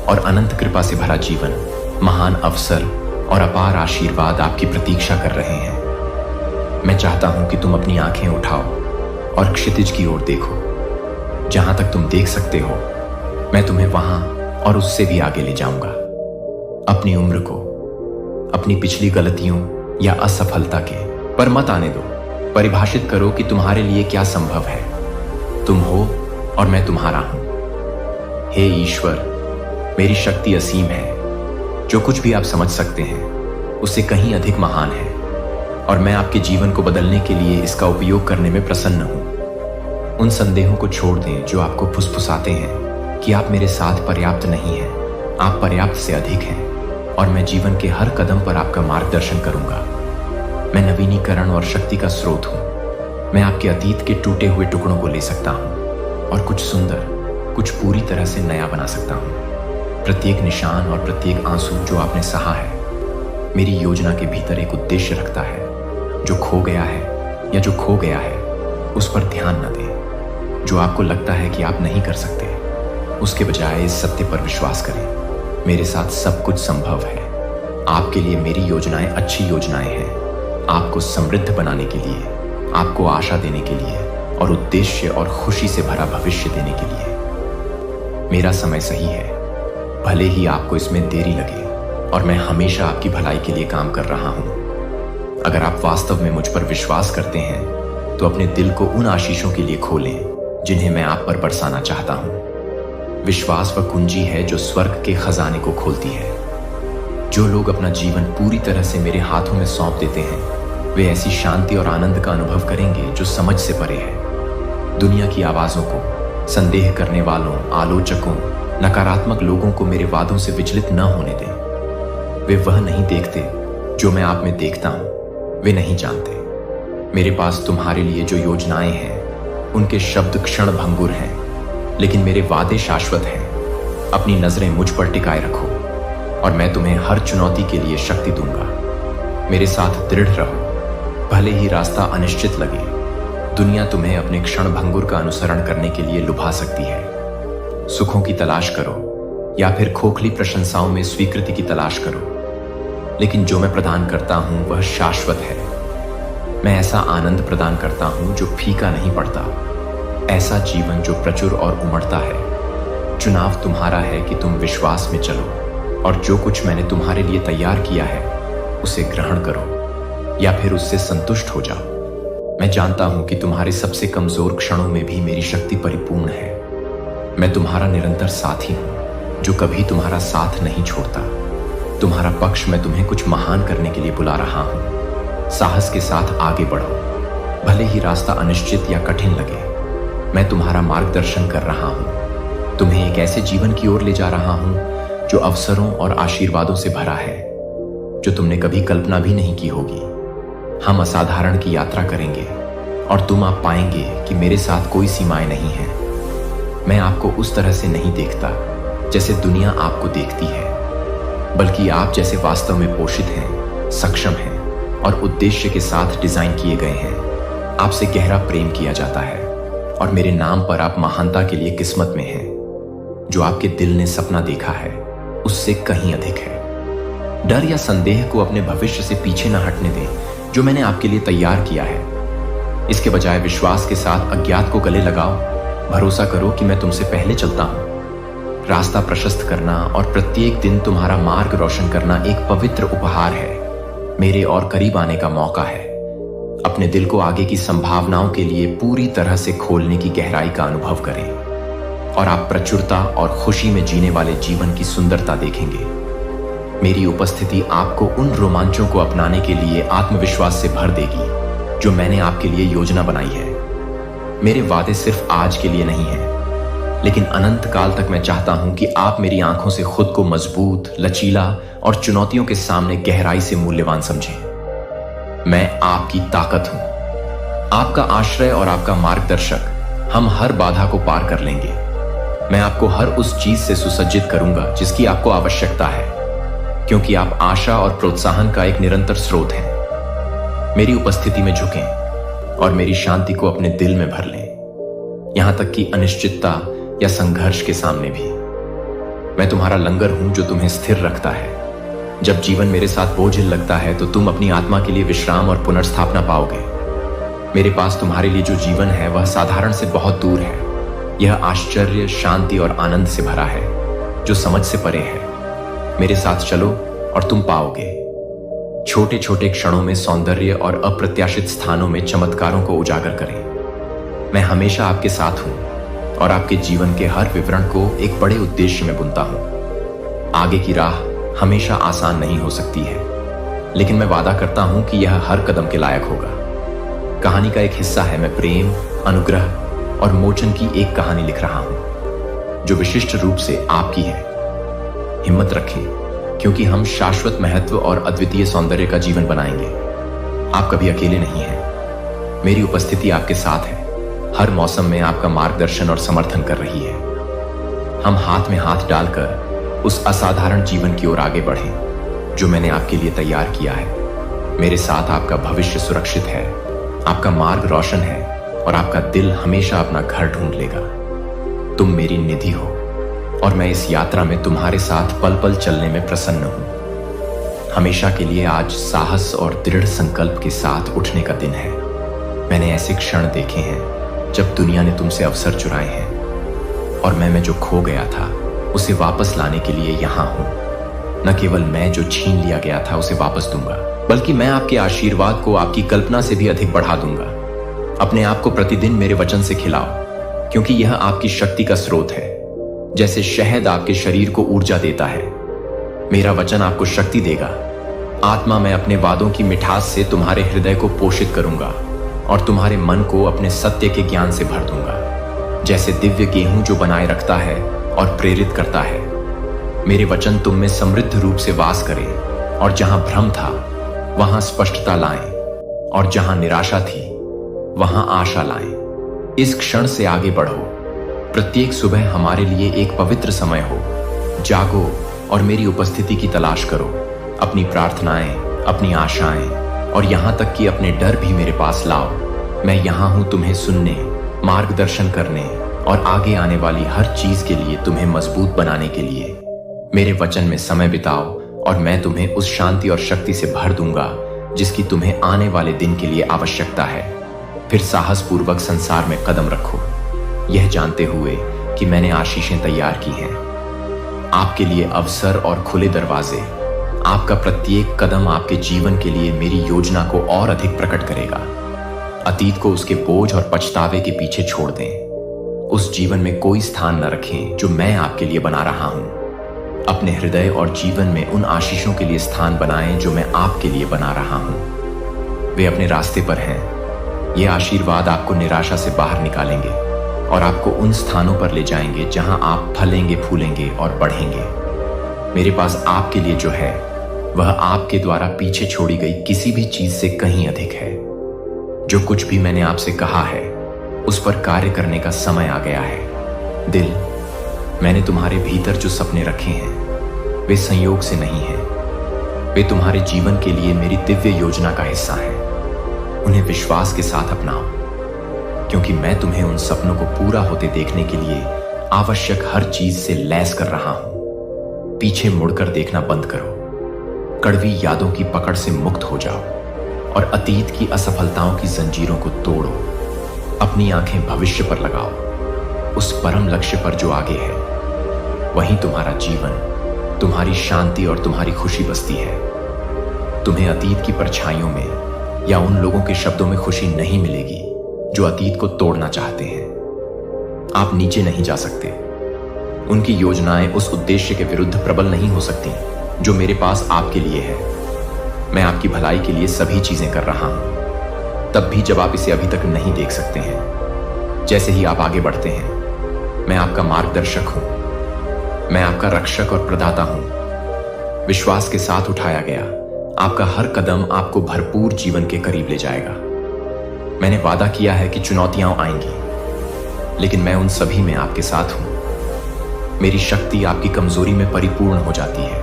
और अनंत कृपा से भरा जीवन, महान अवसर और अपार आशीर्वाद आपकी प्रतीक्षा कर रहे हैं। मैं चाहता हूं कि तुम अपनी आंखें उठाओ और क्षितिज की ओर देखो। जहां तक तुम देख सकते हो, मैं तुम्हें वहां और उससे भी आगे ले जाऊंगा। अपनी उम्र को, अपनी पिछली गलतियों या असफलता के, पर मत आने दो। परिभाषित करो कि तुम्हारे लिए क्या संभव है। तुम हो और मैं तुम्हारा हूं। हे ईश्वर, मेरी शक्ति असीम है। जो कुछ भी आप समझ सकते हैं उससे कहीं अधिक महान है, और मैं आपके जीवन को बदलने के लिए इसका उपयोग करने में प्रसन्न हूं। उन संदेहों को छोड़ दें जो आपको फुसफुसाते हैं कि आप मेरे साथ पर्याप्त नहीं हैं। आप पर्याप्त से अधिक हैं, और मैं जीवन के हर कदम पर आपका मार्गदर्शन करूंगा। मैं नवीनीकरण और शक्ति का स्रोत हूं। मैं आपके अतीत के टूटे हुए टुकड़ों को ले सकता हूं और कुछ सुंदर, कुछ पूरी तरह से नया बना सकता हूं। प्रत्येक निशान और प्रत्येक आंसू जो आपने सहा है मेरी योजना के भीतर एक उद्देश्य रखता है। जो खो गया है या जो खो गया है उस पर ध्यान न दें। जो आपको लगता है कि आप नहीं कर सकते, उसके बजाय इस सत्य पर विश्वास करें, मेरे साथ सब कुछ संभव है। आपके लिए मेरी योजनाएं अच्छी योजनाएं हैं, आपको समृद्ध बनाने के लिए, आपको आशा देने के लिए और उद्देश्य और खुशी से भरा भविष्य देने के लिए। मेरा समय सही है, भले ही आपको इसमें देरी लगे, और मैं हमेशा आपकी भलाई के लिए काम कर रहा हूं। अगर आप वास्तव में मुझ पर विश्वास करते हैं तो अपने दिल को उन आशीषों के लिए खोलें जिन्हें मैं आप पर बरसाना चाहता हूं। विश्वास वह कुंजी है जो स्वर्ग के खजाने को खोलती है। जो लोग अपना जीवन पूरी तरह से मेरे हाथों में सौंप देते हैं वे ऐसी शांति और आनंद का अनुभव करेंगे जो समझ से परे है। दुनिया की आवाजों को, संदेह करने वालों, आलोचकों, नकारात्मक लोगों को मेरे वादों से विचलित न होने दें। वे वह नहीं देखते जो मैं आप में देखता हूं। वे नहीं जानते मेरे पास तुम्हारे लिए जो योजनाएं हैं उनके शब्द क्षण भंगुर हैं, लेकिन मेरे वादे शाश्वत हैं। अपनी नजरें मुझ पर टिकाए रखो और मैं तुम्हें हर चुनौती के लिए शक्ति दूंगा। मेरे साथ दृढ़ रहो, भले ही रास्ता अनिश्चित लगे। दुनिया तुम्हें अपने क्षण भंगुर का अनुसरण करने के लिए लुभा सकती है। सुखों की तलाश करो या फिर खोखली प्रशंसाओं में स्वीकृति की तलाश करो, लेकिन जो मैं प्रदान करता हूं वह शाश्वत है। मैं ऐसा आनंद प्रदान करता हूं जो फीका नहीं पड़ता, ऐसा जीवन जो प्रचुर और उमड़ता है। चुनाव तुम्हारा है कि तुम विश्वास में चलो और जो कुछ मैंने तुम्हारे लिए तैयार किया है उसे ग्रहण करो या फिर उससे संतुष्ट हो जाओ। मैं जानता हूं कि तुम्हारे सबसे कमजोर क्षणों में भी मेरी शक्ति परिपूर्ण है। मैं तुम्हारा निरंतर साथी हूं जो कभी तुम्हारा साथ नहीं छोड़ता। तुम्हारा पक्ष मैं तुम्हें कुछ महान करने के लिए बुला रहा हूं। साहस के साथ आगे बढ़ो, भले ही रास्ता अनिश्चित या कठिन लगे। मैं तुम्हारा मार्गदर्शन कर रहा हूं, तुम्हें एक ऐसे जीवन की ओर ले जा रहा हूं जो अवसरों और आशीर्वादों से भरा है जो तुमने कभी कल्पना भी नहीं की होगी। हम असाधारण की यात्रा करेंगे और तुम आप पाएंगे कि मेरे साथ कोई सीमाएं नहीं है। मैं आपको उस तरह से नहीं देखता जैसे दुनिया आपको देखती है, बल्कि आप जैसे वास्तव में पोषित हैं, सक्षम हैं और उद्देश्य के साथ डिजाइन किए गए हैं। आपसे गहरा प्रेम किया जाता है और मेरे नाम पर आप महानता के लिए किस्मत में हैं। जो आपके दिल ने सपना देखा है उससे कहीं अधिक है। डर या संदेह को अपने भविष्य से पीछे न हटने दें जो मैंने आपके लिए तैयार किया है। इसके बजाय विश्वास के साथ अज्ञात को गले लगाओ। भरोसा करो कि मैं तुमसे पहले चलता हूं। रास्ता प्रशस्त करना और प्रत्येक दिन तुम्हारा मार्ग रोशन करना एक पवित्र उपहार है, मेरे और करीब आने का मौका है। अपने दिल को आगे की संभावनाओं के लिए पूरी तरह से खोलने की गहराई का अनुभव करें और आप प्रचुरता और खुशी में जीने वाले जीवन की सुंदरता देखेंगे। मेरी उपस्थिति आपको उन रोमांचों को अपनाने के लिए आत्मविश्वास से भर देगी जो मैंने आपके लिए योजना बनाई है। मेरे वादे सिर्फ आज के लिए नहीं हैं, लेकिन अनंत काल तक मैं चाहता हूं कि आप मेरी आंखों से खुद को मजबूत, लचीला और चुनौतियों के सामने गहराई से मूल्यवान समझें। मैं आपकी ताकत हूं, आपका आश्रय और आपका मार्गदर्शक। हम हर बाधा को पार कर लेंगे। मैं आपको हर उस चीज से सुसज्जित करूंगा जिसकी आपको आवश्यकता है, क्योंकि आप आशा और प्रोत्साहन का एक निरंतर स्रोत हैं। मेरी उपस्थिति में झुकें और मेरी शांति को अपने दिल में भर लें, यहां तक कि अनिश्चितता या संघर्ष के सामने भी। मैं तुम्हारा लंगर हूं जो तुम्हें स्थिर रखता है। जब जीवन मेरे साथ बोझिल लगता है तो तुम अपनी आत्मा के लिए विश्राम और पुनर्स्थापना पाओगे। मेरे पास तुम्हारे लिए जो जीवन है वह साधारण से बहुत दूर है। यह आश्चर्य, शांति और आनंद से भरा है जो समझ से परे है। मेरे साथ चलो और तुम पाओगे। छोटे छोटे क्षणों में सौंदर्य और अप्रत्याशित स्थानों में चमत्कारों को उजागर करें। मैं हमेशा आपके साथ हूं और आपके जीवन के हर विवरण को एक बड़े उद्देश्य में बुनता हूं। आगे की राह हमेशा आसान नहीं हो सकती है, लेकिन मैं वादा करता हूं कि यह हर कदम के लायक होगा। कहानी का एक हिस्सा है मैं प्रेम, अनुग्रह और मोचन की एक कहानी लिख रहा हूं जो विशिष्ट रूप से आपकी है। हिम्मत रखें, क्योंकि हम शाश्वत महत्व और अद्वितीय सौंदर्य का जीवन बनाएंगे। आप कभी अकेले नहीं हैं। मेरी उपस्थिति आपके साथ है, हर मौसम में आपका मार्गदर्शन और समर्थन कर रही है। हम हाथ में हाथ डालकर उस असाधारण जीवन की ओर आगे बढ़ें जो मैंने आपके लिए तैयार किया है। मेरे साथ आपका भविष्य सुरक्षित है, आपका मार्ग रोशन है और आपका दिल हमेशा अपना घर ढूंढ लेगा। तुम मेरी निधि हो और मैं इस यात्रा में तुम्हारे साथ पल पल चलने में प्रसन्न हूं। हमेशा के लिए आज साहस और दृढ़ संकल्प के साथ उठने का दिन है। मैंने ऐसे क्षण देखे हैं जब दुनिया ने तुमसे अवसर चुराए हैं और मैं जो खो गया था उसे वापस लाने के लिए यहां हूं। न केवल मैं जो छीन लिया गया था उसे वापस दूंगा, बल्कि मैं आपके आशीर्वाद को आपकी कल्पना से भी अधिक बढ़ा दूंगा। अपने आप को प्रतिदिन मेरे वचन से खिलाओ, क्योंकि यह आपकी शक्ति का स्रोत है। जैसे शहद आपके शरीर को ऊर्जा देता है, मेरा वचन आपको शक्ति देगा। आत्मा में अपने वादों की मिठास से तुम्हारे हृदय को पोषित करूंगा और तुम्हारे मन को अपने सत्य के ज्ञान से भर दूंगा। जैसे दिव्य गेहूं जो बनाए रखता है और प्रेरित करता है, मेरे वचन तुम में समृद्ध रूप से वास करें और जहां भ्रम था वहां स्पष्टता लाएं और जहां निराशा थी वहां आशा लाएं। इस क्षण से आगे बढ़ो। प्रत्येक सुबह हमारे लिए एक पवित्र समय हो। जागो और मेरी उपस्थिति की तलाश करो। अपनी प्रार्थनाएं, अपनी आशाएं और यहां तक कि अपने डर भी मेरे पास लाओ। मैं यहां हूं तुम्हें सुनने, मार्गदर्शन करने और आगे आने वाली हर चीज के लिए तुम्हें मजबूत बनाने के लिए। मेरे वचन में समय बिताओ और मैं तुम्हें उस शांति और शक्ति से भर दूंगा जिसकी तुम्हें आने वाले दिन के लिए आवश्यकता है। फिर साहसपूर्वक संसार में कदम रखो, यह जानते हुए कि मैंने आशीषें तैयार की हैं। आपके लिए अवसर और खुले दरवाजे। आपका प्रत्येक कदम आपके जीवन के लिए मेरी योजना को और अधिक प्रकट करेगा। अतीत को उसके बोझ और पछतावे के पीछे छोड़ दें। उस जीवन में कोई स्थान न रखें जो मैं आपके लिए बना रहा हूं। अपने हृदय और जीवन में उन आशीषों के लिए स्थान बनाएं जो मैं आपके लिए बना रहा हूं। वे अपने रास्ते पर हैं। ये आशीर्वाद आपको निराशा से बाहर निकालेंगे और आपको उन स्थानों पर ले जाएंगे जहां आप फलेंगे, फूलेंगे और बढ़ेंगे। मेरे पास आपके लिए जो है वह आपके द्वारा पीछे छोड़ी गई किसी भी चीज से कहीं अधिक है। जो कुछ भी मैंने आपसे कहा है उस पर कार्य करने का समय आ गया है। दिल, मैंने तुम्हारे भीतर जो सपने रखे हैं वे संयोग से नहीं हैं। वे तुम्हारे जीवन के लिए मेरी दिव्य योजना का हिस्सा हैं। उन्हें विश्वास के साथ अपनाओ, क्योंकि मैं तुम्हें उन सपनों को पूरा होते देखने के लिए आवश्यक हर चीज से लैस कर रहा हूं। पीछे मुड़कर देखना बंद करो। कड़वी यादों की पकड़ से मुक्त हो जाओ और अतीत की असफलताओं की जंजीरों को तोड़ो। अपनी आंखें भविष्य पर लगाओ, उस परम लक्ष्य पर जो आगे है। वहीं तुम्हारा जीवन, तुम्हारी शांति और तुम्हारी खुशी बसती है। तुम्हें अतीत की परछाइयों में या उन लोगों के शब्दों में खुशी नहीं मिलेगी जो अतीत को तोड़ना चाहते हैं। आप नीचे नहीं जा सकते। उनकी योजनाएं उस उद्देश्य के विरुद्ध प्रबल नहीं हो सकती जो मेरे पास आपके लिए है। मैं आपकी भलाई के लिए सभी चीजें कर रहा हूं, तब भी जब आप इसे अभी तक नहीं देख सकते हैं। जैसे ही आप आगे बढ़ते हैं, मैं आपका मार्गदर्शक हूं। मैं आपका रक्षक और प्रदाता हूं। विश्वास के साथ उठाया गया आपका हर कदम आपको भरपूर जीवन के करीब ले जाएगा। मैंने वादा किया है कि चुनौतियां आएंगी, लेकिन मैं उन सभी में आपके साथ हूं। मेरी शक्ति आपकी कमजोरी में परिपूर्ण हो जाती है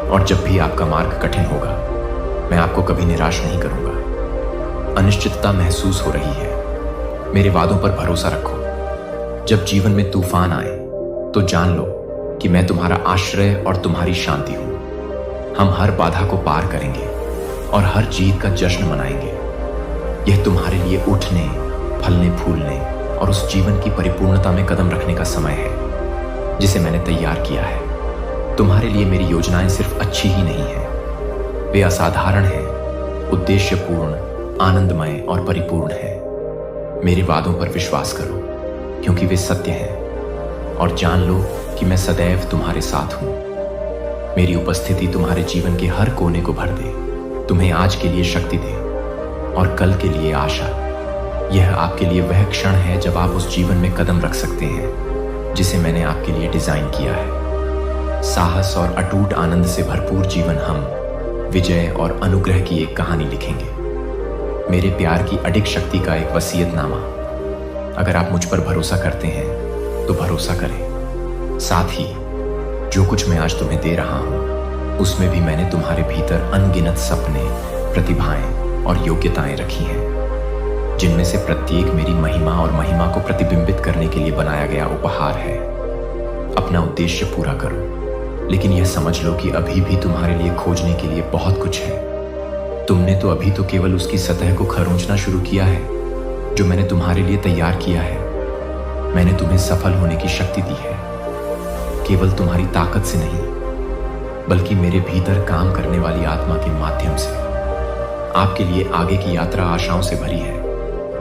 और जब भी आपका मार्ग कठिन होगा, मैं आपको कभी निराश नहीं करूंगा। अनिश्चितता महसूस हो रही है, मेरे वादों पर भरोसा रखो। जब जीवन में तूफान आए तो जान लो कि मैं तुम्हारा आश्रय और तुम्हारी शांति हूं। हम हर बाधा को पार करेंगे और हर जीत का जश्न मनाएंगे। यह तुम्हारे लिए उठने, फलने, फूलने और उस जीवन की परिपूर्णता में कदम रखने का समय है जिसे मैंने तैयार किया है। तुम्हारे लिए मेरी योजनाएं सिर्फ अच्छी ही नहीं है, वे असाधारण हैं, उद्देश्यपूर्ण, आनंदमय और परिपूर्ण हैं। मेरे वादों पर विश्वास करो क्योंकि वे सत्य हैं, और जान लो कि मैं सदैव तुम्हारे साथ हूं। मेरी उपस्थिति तुम्हारे जीवन के हर कोने को भर दे, तुम्हें आज के लिए शक्ति दे और कल के लिए आशा। यह आपके लिए वह क्षण है जब आप उस जीवन में कदम रख सकते हैं जिसे मैंने आपके लिए डिजाइन किया है। साहस और अटूट आनंद से भरपूर जीवन हम विजय और अनुग्रह की एक कहानी लिखेंगे। मेरे प्यार की अडिग शक्ति का एक वसीयतनामा। अगर आप मुझ पर भरोसा करते हैं तो भरोसा करें। साथ ही जो कुछ मैं आज तुम्हें दे रहा हूं उसमें भी मैंने तुम्हारे भीतर अनगिनत सपने, प्रतिभाएं और योग्यताएं रखी हैं, जिनमें से प्रत्येक मेरी महिमा और महिमा को प्रतिबिंबित करने के लिए बनाया गया उपहार है। अपना उद्देश्य पूरा करो, लेकिन यह समझ लो कि अभी भी तुम्हारे लिए खोजने के लिए बहुत कुछ है। तुमने तो अभी तो केवल उसकी सतह को खरोंचना शुरू किया है जो मैंने तुम्हारे लिए तैयार किया है। मैंने तुम्हें सफल होने की शक्ति दी है, केवल तुम्हारी ताकत से नहीं बल्कि मेरे भीतर काम करने वाली आत्मा के माध्यम से। आपके लिए आगे की यात्रा आशाओं से भरी है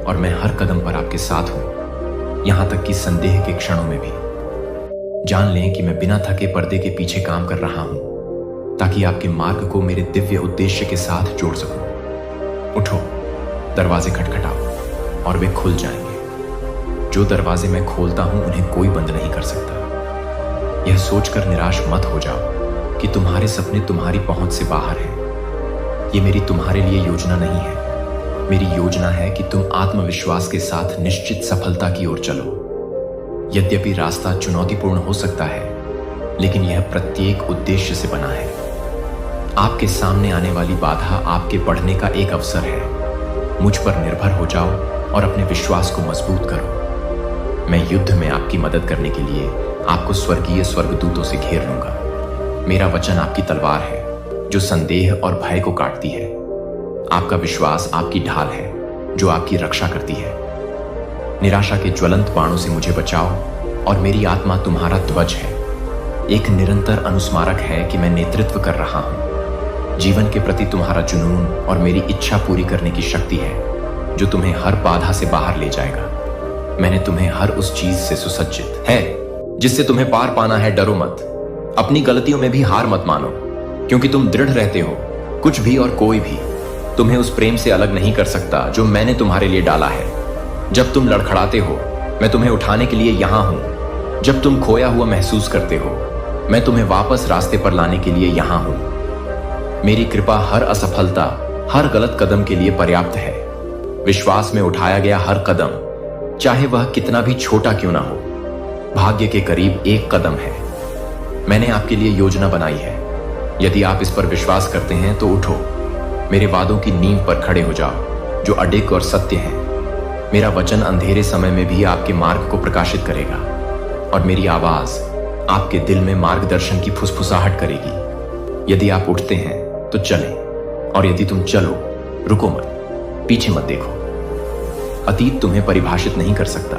और मैं हर कदम पर आपके साथ हूं, यहां तक कि संदेह के क्षणों में भी। जान लें कि मैं बिना थके पर्दे के पीछे काम कर रहा हूं ताकि आपके मार्ग को मेरे दिव्य उद्देश्य के साथ जोड़ सकूं। उठो, दरवाजे खटखटाओ और वे खुल जाएंगे। जो दरवाजे मैं खोलता हूं उन्हें कोई बंद नहीं कर सकता। यह सोचकर निराश मत हो जाओ कि तुम्हारे सपने तुम्हारी पहुंच से बाहर हैं। ये मेरी तुम्हारे लिए योजना नहीं है। मेरी योजना है कि तुम आत्मविश्वास के साथ निश्चित सफलता की ओर चलो। यद्यपि रास्ता चुनौतीपूर्ण हो सकता है, लेकिन यह प्रत्येक उद्देश्य से बना है। आपके सामने आने वाली बाधा आपके बढ़ने का एक अवसर है। मुझ पर निर्भर हो जाओ और अपने विश्वास को मजबूत करो। मैं युद्ध में आपकी मदद करने के लिए आपको स्वर्गीय स्वर्गदूतों से घेर लूंगा। मेरा वचन आपकी तलवार है जो संदेह और भय को काटती है। आपका विश्वास आपकी ढाल है जो आपकी रक्षा करती है। निराशा के ज्वलंत बाणों से मुझे बचाओ और मेरी आत्मा तुम्हारा ध्वज है। एक निरंतर अनुस्मारक है कि मैं नेतृत्व कर रहा हूं। जीवन के प्रति तुम्हारा जुनून और मेरी इच्छा पूरी करने की शक्ति है जो तुम्हें हर बाधा से बाहर ले जाएगा। मैंने तुम्हें हर उस चीज से सुसज्जित है जिससे तुम्हें पार पाना है। डरो मत, अपनी गलतियों में भी हार मत मानो, क्योंकि तुम दृढ़ रहते हो। कुछ भी और कोई भी तुम्हें उस प्रेम से अलग नहीं कर सकता जो मैंने तुम्हारे लिए डाला है। जब तुम लड़खड़ाते हो, मैं तुम्हें उठाने के लिए यहां हूं। जब तुम खोया हुआ महसूस करते हो, मैं तुम्हें वापस रास्ते पर लाने के लिए यहां हूं। मेरी कृपा हर असफलता, हर गलत कदम के लिए पर्याप्त है। विश्वास में उठाया गया हर कदम, चाहे वह कितना भी छोटा क्यों ना हो, भाग्य के करीब एक कदम है। मैंने आपके लिए योजना बनाई है। यदि आप इस पर विश्वास करते हैं तो उठो, मेरे वादों की नींव पर खड़े हो जाओ जो अडिग और सत्य हैं। मेरा वचन अंधेरे समय में भी आपके मार्ग को प्रकाशित करेगा और मेरी आवाज आपके दिल में मार्गदर्शन की फुसफुसाहट करेगी। यदि आप उठते हैं तो चलें, और यदि तुम चलो, रुको मत, पीछे मत देखो। अतीत तुम्हें परिभाषित नहीं कर सकता।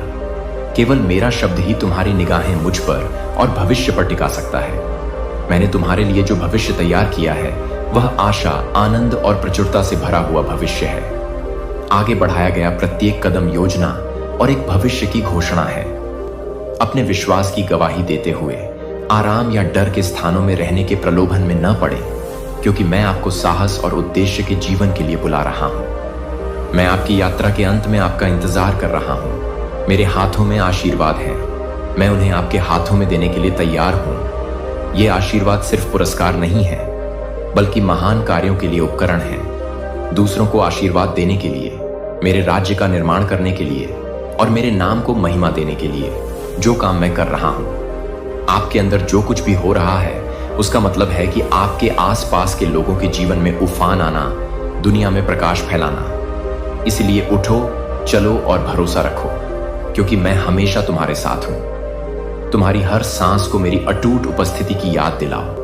केवल मेरा शब्द ही तुम्हारी निगाहें मुझ पर और भविष्य पर टिका सकता है। मैंने तुम्हारे लिए जो भविष्य तैयार किया है वह आशा, आनंद और प्रचुरता से भरा हुआ भविष्य है। आगे बढ़ाया गया प्रत्येक कदम योजना और एक भविष्य की घोषणा है। अपने विश्वास की गवाही देते हुए आराम या डर के स्थानों में रहने के प्रलोभन में न पड़े, क्योंकि मैं आपको साहस और उद्देश्य के जीवन के लिए बुला रहा हूं। मैं आपकी यात्रा के अंत में आपका इंतजार कर रहा हूं। मेरे हाथों में आशीर्वाद है, मैं उन्हें आपके हाथों में देने के लिए तैयार हूं। ये आशीर्वाद सिर्फ पुरस्कार नहीं है, बल्कि महान कार्यों के लिए उपकरण है। दूसरों को आशीर्वाद देने के लिए, मेरे राज्य का निर्माण करने के लिए और मेरे नाम को महिमा देने के लिए जो काम मैं कर रहा हूं। आपके अंदर जो कुछ भी हो रहा है उसका मतलब है कि आपके आसपास के लोगों के जीवन में उफान आना, दुनिया में प्रकाश फैलाना। इसलिए उठो, चलो और भरोसा रखो, क्योंकि मैं हमेशा तुम्हारे साथ हूं। तुम्हारी हर सांस को मेरी अटूट उपस्थिति की याद दिलाओ।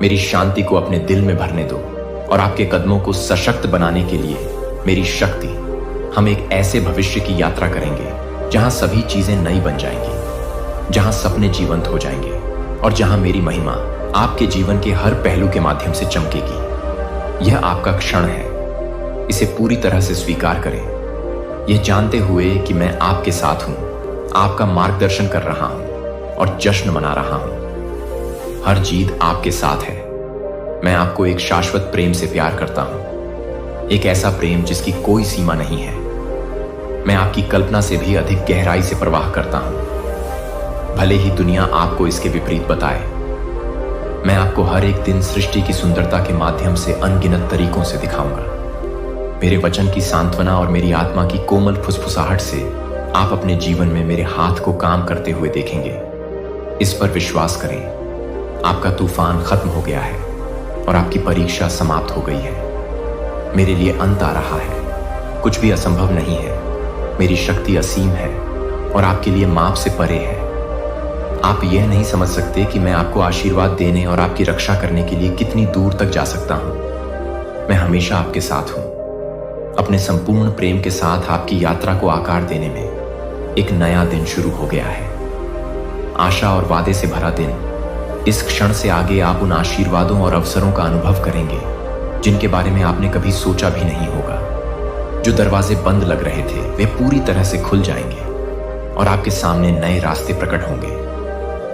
मेरी शांति को अपने दिल में भरने दो और आपके कदमों को सशक्त बनाने के लिए मेरी शक्ति। हम एक ऐसे भविष्य की यात्रा करेंगे जहां सभी चीजें नई बन जाएंगी, जहां सपने जीवंत हो जाएंगे और जहां मेरी महिमा आपके जीवन के हर पहलू के माध्यम से चमकेगी। यह आपका क्षण है, इसे पूरी तरह से स्वीकार करें, यह जानते हुए कि मैं आपके साथ हूं, आपका मार्गदर्शन कर रहा हूं और जश्न मना रहा हूं। हर जीत आपके साथ है। मैं आपको एक शाश्वत प्रेम से प्यार करता हूं, एक ऐसा प्रेम जिसकी कोई सीमा नहीं है। मैं आपकी कल्पना से भी अधिक गहराई से प्रवाह करता हूं, भले ही दुनिया आपको इसके विपरीत बताए। मैं आपको हर एक दिन सृष्टि की सुंदरता के माध्यम से अनगिनत तरीकों से दिखाऊंगा। मेरे वचन की सांत्वना और मेरी आत्मा की कोमल फुसफुसाहट से आप अपने जीवन में मेरे हाथ को काम करते हुए देखेंगे। इस पर विश्वास करें, आपका तूफान खत्म हो गया है और आपकी परीक्षा समाप्त हो गई है। मेरे लिए अंत आ रहा है, कुछ भी असंभव नहीं है। मेरी शक्ति असीम है और आपके लिए माप से परे है। आप यह नहीं समझ सकते कि मैं आपको आशीर्वाद देने और आपकी रक्षा करने के लिए कितनी दूर तक जा सकता हूं। मैं हमेशा आपके साथ हूं। अपने संपूर्ण प्रेम के साथ आपकी यात्रा को आकार देने में एक नया दिन शुरू हो गया है, आशा और वादे से भरा दिन। इस क्षण से आगे आप उन आशीर्वादों और अवसरों का अनुभव करेंगे जिनके बारे में आपने कभी सोचा भी नहीं होगा। जो दरवाजे बंद लग रहे थे वे पूरी तरह से खुल जाएंगे और आपके सामने नए रास्ते प्रकट होंगे।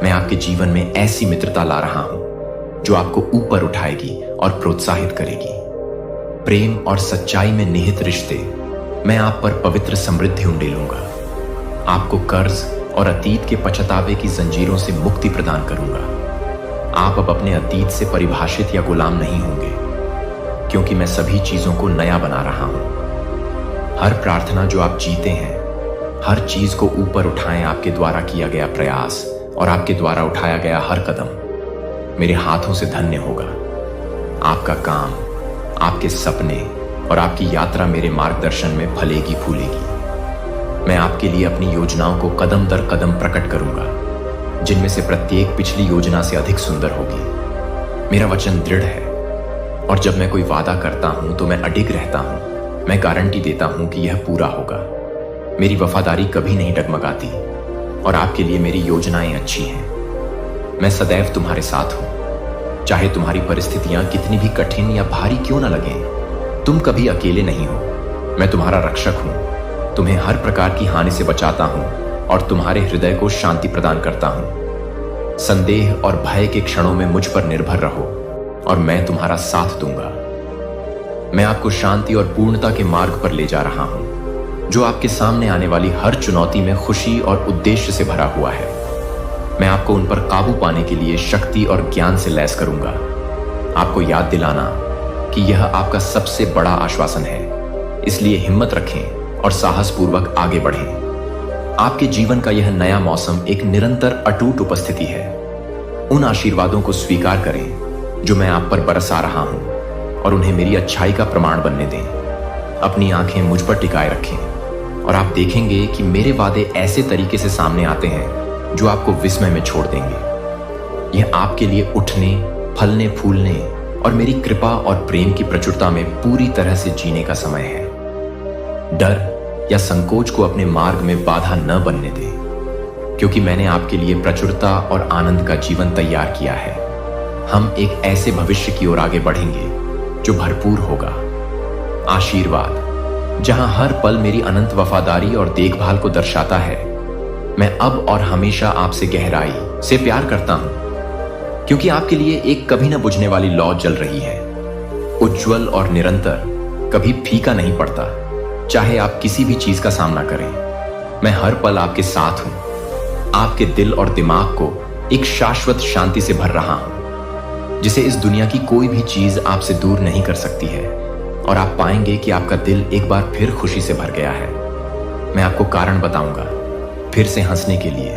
मैं आपके जीवन में ऐसी मित्रता ला रहा हूं जो आपको ऊपर उठाएगी और प्रोत्साहित करेगी। प्रेम और सच्चाई में निहित रिश्ते, मैं आप पर पवित्र समृद्धि उंडेलूंगा। आपको कर्ज और अतीत के पछतावे की जंजीरों से मुक्ति प्रदान करूंगा। आप अब अपने अतीत से परिभाषित या गुलाम नहीं होंगे, क्योंकि मैं सभी चीजों को नया बना रहा हूं। हर प्रार्थना जो आप जीते हैं, हर चीज को ऊपर उठाएं आपके द्वारा किया गया प्रयास और आपके द्वारा उठाया गया हर कदम मेरे हाथों से धन्य होगा। आपका काम, आपके सपने और आपकी यात्रा मेरे मार्गदर्शन में फलेगी फूलेगी। मैं आपके लिए अपनी योजनाओं को कदम दर कदम प्रकट करूंगा, जिनमें से प्रत्येक पिछली योजना से अधिक सुंदर होगी। मेरा वचन दृढ़ है और जब मैं कोई वादा करता हूं तो मैं अडिग रहता हूं। मैं गारंटी देता हूं कि यह पूरा होगा। मेरी वफादारी कभी नहीं डगमगाती और आपके लिए मेरी योजनाएं अच्छी हैं। मैं सदैव तुम्हारे साथ हूं, चाहे तुम्हारी परिस्थितियां कितनी भी कठिन या भारी क्यों न लगें। तुम कभी अकेले नहीं हो। मैं तुम्हारा रक्षक हूं, तुम्हें हर प्रकार की हानि से बचाता हूं और तुम्हारे हृदय को शांति प्रदान करता हूं। संदेह और भय के क्षणों में मुझ पर निर्भर रहो और मैं तुम्हारा साथ दूंगा। मैं आपको शांति और पूर्णता के मार्ग पर ले जा रहा हूं, जो आपके सामने आने वाली हर चुनौती में खुशी और उद्देश्य से भरा हुआ है। मैं आपको उन पर काबू पाने के लिए शक्ति और ज्ञान से लैस करूंगा। आपको याद दिलाना कि यह आपका सबसे बड़ा आश्वासन है, इसलिए हिम्मत रखें और साहसपूर्वक आगे बढ़ें। आपके जीवन का यह नया मौसम एक निरंतर अटूट उपस्थिति है। उन आशीर्वादों को स्वीकार करें जो मैं आप पर बरसा रहा हूं और उन्हें मेरी अच्छाई का प्रमाण बनने दें। अपनी आंखें मुझ पर टिकाए रखें और आप देखेंगे कि मेरे वादे ऐसे तरीके से सामने आते हैं जो आपको विस्मय में छोड़ देंगे। यह आपके लिए उठने, फलने फूलने और मेरी कृपा और प्रेम की प्रचुरता में पूरी तरह से जीने का समय है। डर या संकोच को अपने मार्ग में बाधा न बनने दें, क्योंकि मैंने आपके लिए प्रचुरता और आनंद का जीवन तैयार किया है। हम एक ऐसे भविष्य की ओर आगे बढ़ेंगे जो भरपूर होगा। आशीर्वाद, जहां हर पल मेरी अनंत वफादारी और देखभाल को दर्शाता है। मैं अब और हमेशा आपसे गहराई से प्यार करता हूं, क्योंकि आपके लिए एक कभी न बुझने वाली लौ जल रही है। उज्जवल और निरंतर, कभी फीका नहीं पड़ता, चाहे आप किसी भी चीज का सामना करें। मैं हर पल आपके साथ हूं, आपके दिल और दिमाग को एक शाश्वत शांति से भर रहा हूं, जिसे इस दुनिया की कोई भी चीज आपसे दूर नहीं कर सकती है। और आप पाएंगे कि आपका दिल एक बार फिर खुशी से भर गया है। मैं आपको कारण बताऊंगा, फिर से हंसने के लिए,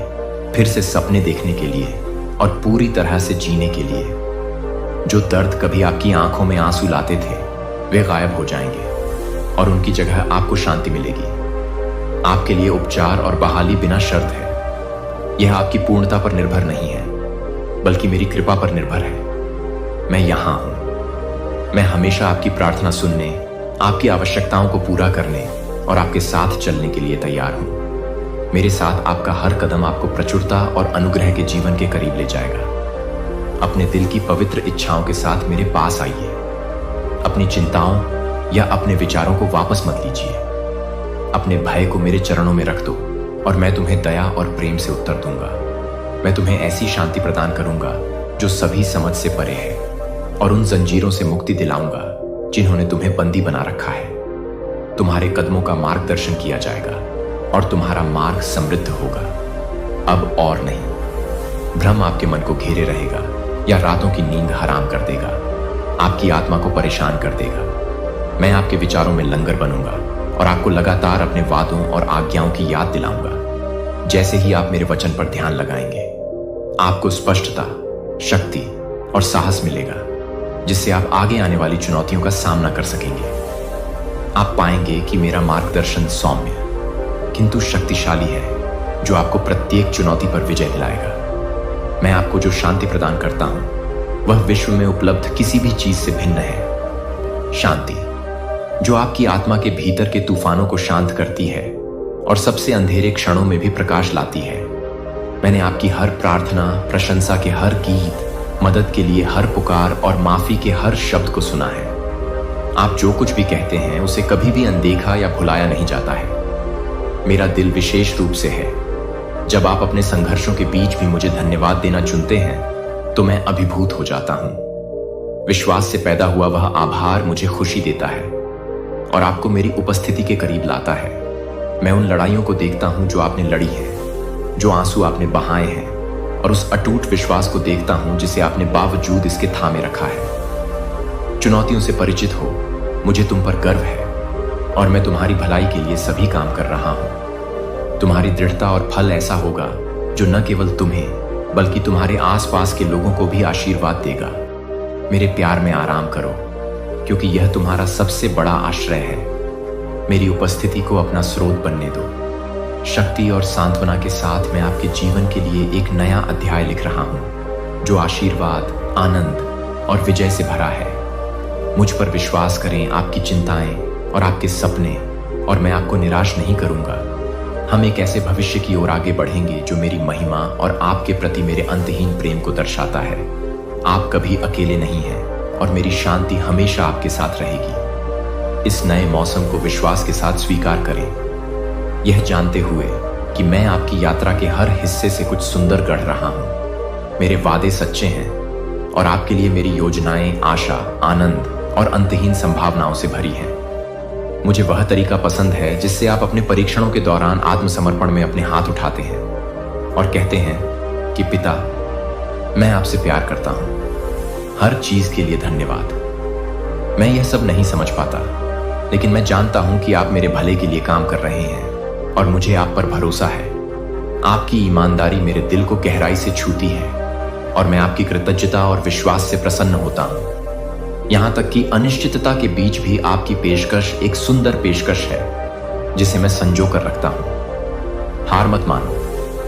फिर से सपने देखने के लिए और पूरी तरह से जीने के लिए। जो दर्द कभी आपकी आंखों में आंसू लाते थे, वे गायब हो जाएंगे और उनकी जगह आपको शांति मिलेगी। आपके लिए उपचार और बहाली बिना शर्त है। यह आपकी पूर्णता पर निर्भर नहीं है, बल्कि मेरी कृपा पर निर्भर है। मैं यहां हूं। मैं हमेशा आपकी प्रार्थना सुनने, आपकी आवश्यकताओं को पूरा करने और आपके साथ चलने के लिए तैयार हूं। मेरे साथ आपका हर कदम आपको प्रचुरता और अनुग्रह के जीवन के करीब ले जाएगा। अपने दिल की पवित्र इच्छाओं के साथ मेरे पास आइए। अपनी चिंताओं या अपने विचारों को वापस मत लीजिए। अपने भय को मेरे चरणों में रख दो और मैं तुम्हें दया और प्रेम से उत्तर दूंगा। मैं तुम्हें ऐसी शांति प्रदान करूंगा जो सभी समझ से परे है, और उन जंजीरों से मुक्ति दिलाऊंगा जिन्होंने तुम्हें बंदी बना रखा है। तुम्हारे कदमों का मार्गदर्शन किया जाएगा और तुम्हारा मार्ग समृद्ध होगा। अब और नहीं, भ्रम आपके मन को घेरे रहेगा या रातों की नींद हराम कर देगा, आपकी आत्मा को परेशान कर देगा। मैं आपके विचारों में लंगर बनूंगा और आपको लगातार अपने वादों और आज्ञाओं की याद दिलाऊंगा। जैसे ही आप मेरे वचन पर ध्यान लगाएंगे, आपको स्पष्टता, शक्ति और साहस मिलेगा, जिससे आप आगे आने वाली चुनौतियों का सामना कर सकेंगे। आप पाएंगे कि मेरा मार्गदर्शन सौम्य किंतु शक्तिशाली है, जो आपको प्रत्येक चुनौती पर विजय दिलाएगा। मैं आपको जो शांति प्रदान करता हूं, वह विश्व में उपलब्ध किसी भी चीज से भिन्न है। शांति जो आपकी आत्मा के भीतर के तूफानों को शांत करती है और सबसे अंधेरे क्षणों में भी प्रकाश लाती है। मैंने आपकी हर प्रार्थना, प्रशंसा के हर गीत, मदद के लिए हर पुकार और माफी के हर शब्द को सुना है। आप जो कुछ भी कहते हैं उसे कभी भी अनदेखा या भुलाया नहीं जाता है। मेरा दिल विशेष रूप से है। जब आप अपने संघर्षों के बीच भी मुझे धन्यवाद देना चुनते हैं तो मैं अभिभूत हो जाता हूं। विश्वास से पैदा हुआ वह आभार मुझे खुशी देता है और आपको मेरी उपस्थिति के करीब लाता है। मैं उन लड़ाइयों को देखता हूं जो आपने लड़ी है, जो आंसू आपने बहाए हैं, और उस अटूट विश्वास को देखता हूं जिसे आपने बावजूद इसके थामे रखा है। चुनौतियों से परिचित हो, मुझे तुम पर गर्व है और मैं तुम्हारी भलाई के लिए सभी काम कर रहा हूं। तुम्हारी दृढ़ता और फल ऐसा होगा जो न केवल तुम्हें बल्कि तुम्हारे आसपास के लोगों को भी आशीर्वाद देगा। मेरे प्यार में आराम करो, क्योंकि यह तुम्हारा सबसे बड़ा आश्रय है। मेरी उपस्थिति को अपना स्रोत बनने दो। शक्ति और सांत्वना के साथ मैं आपके जीवन के लिए एक नया अध्याय लिख रहा हूं, जो आशीर्वाद, आनंद और विजय से भरा है। मुझ पर विश्वास करें, आपकी चिंताएं और आपके सपने, और मैं आपको निराश नहीं करूंगा। हम एक ऐसे भविष्य की ओर आगे बढ़ेंगे जो मेरी महिमा और आपके प्रति मेरे अंतहीन प्रेम को दर्शाता है। आप कभी अकेले नहीं हैं और मेरी शांति हमेशा आपके साथ रहेगी। इस नए मौसम को विश्वास के साथ स्वीकार करें, यह जानते हुए कि मैं आपकी यात्रा के हर हिस्से से कुछ सुंदर गढ़ रहा हूं। मेरे वादे सच्चे हैं और आपके लिए मेरी योजनाएं आशा, आनंद और अंतहीन संभावनाओं से भरी हैं। मुझे वह तरीका पसंद है जिससे आप अपने परीक्षणों के दौरान आत्मसमर्पण में अपने हाथ उठाते हैं और कहते हैं कि पिता, मैं आपसे प्यार करता हूं। हर चीज के लिए धन्यवाद। मैं यह सब नहीं समझ पाता, लेकिन मैं जानता हूं कि आप मेरे भले के लिए काम कर रहे हैं और मुझे आप पर भरोसा है। आपकी ईमानदारी मेरे दिल को गहराई से छूती है और मैं आपकी कृतज्ञता और विश्वास से प्रसन्न होता हूं। यहां तक कि अनिश्चितता के बीच भी आपकी पेशकश एक सुंदर पेशकश है, जिसे मैं संजो कर रखता हूं। हार मत मानो,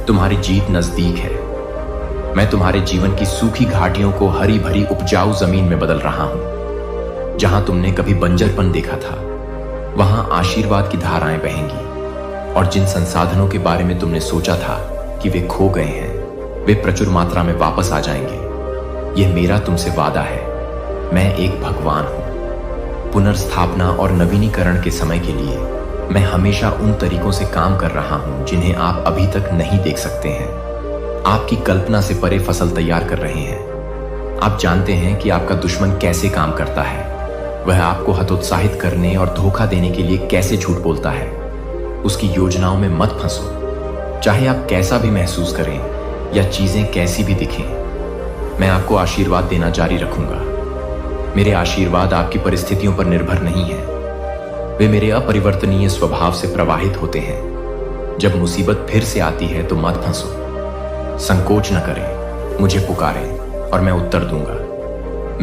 तुम्हारी जीत नजदीक है। मैं तुम्हारे जीवन की सूखी घाटियों को हरी भरी उपजाऊ जमीन में बदल रहा हूं। जहां तुमने कभी बंजरपन देखा था, वहां आशीर्वाद की धाराएं बहेंगी, और जिन संसाधनों के बारे में तुमने सोचा था कि वे खो गए हैं, वे प्रचुर मात्रा में वापस आ जाएंगे। यह मेरा तुमसे वादा है। मैं एक भगवान हूं। पुनर्स्थापना और नवीनीकरण के समय के लिए मैं हमेशा उन तरीकों से काम कर रहा हूं जिन्हें आप अभी तक नहीं देख सकते हैं। आपकी कल्पना से परे फसल तैयार कर रहे हैं। आप जानते हैं कि आपका दुश्मन कैसे काम करता है। वह आपको हतोत्साहित करने और धोखा देने के लिए कैसे झूठ बोलता है। उसकी योजनाओं में मत फंसो, चाहे आप कैसा भी महसूस करें या चीजें कैसी भी दिखें। मैं आपको आशीर्वाद देना जारी रखूंगा। मेरे आशीर्वाद आपकी परिस्थितियों पर निर्भर नहीं है। वे मेरे अपरिवर्तनीय स्वभाव से प्रवाहित होते हैं। जब मुसीबत फिर से आती है तो मत फंसो। संकोच न करें, मुझे पुकारें और मैं उत्तर दूंगा।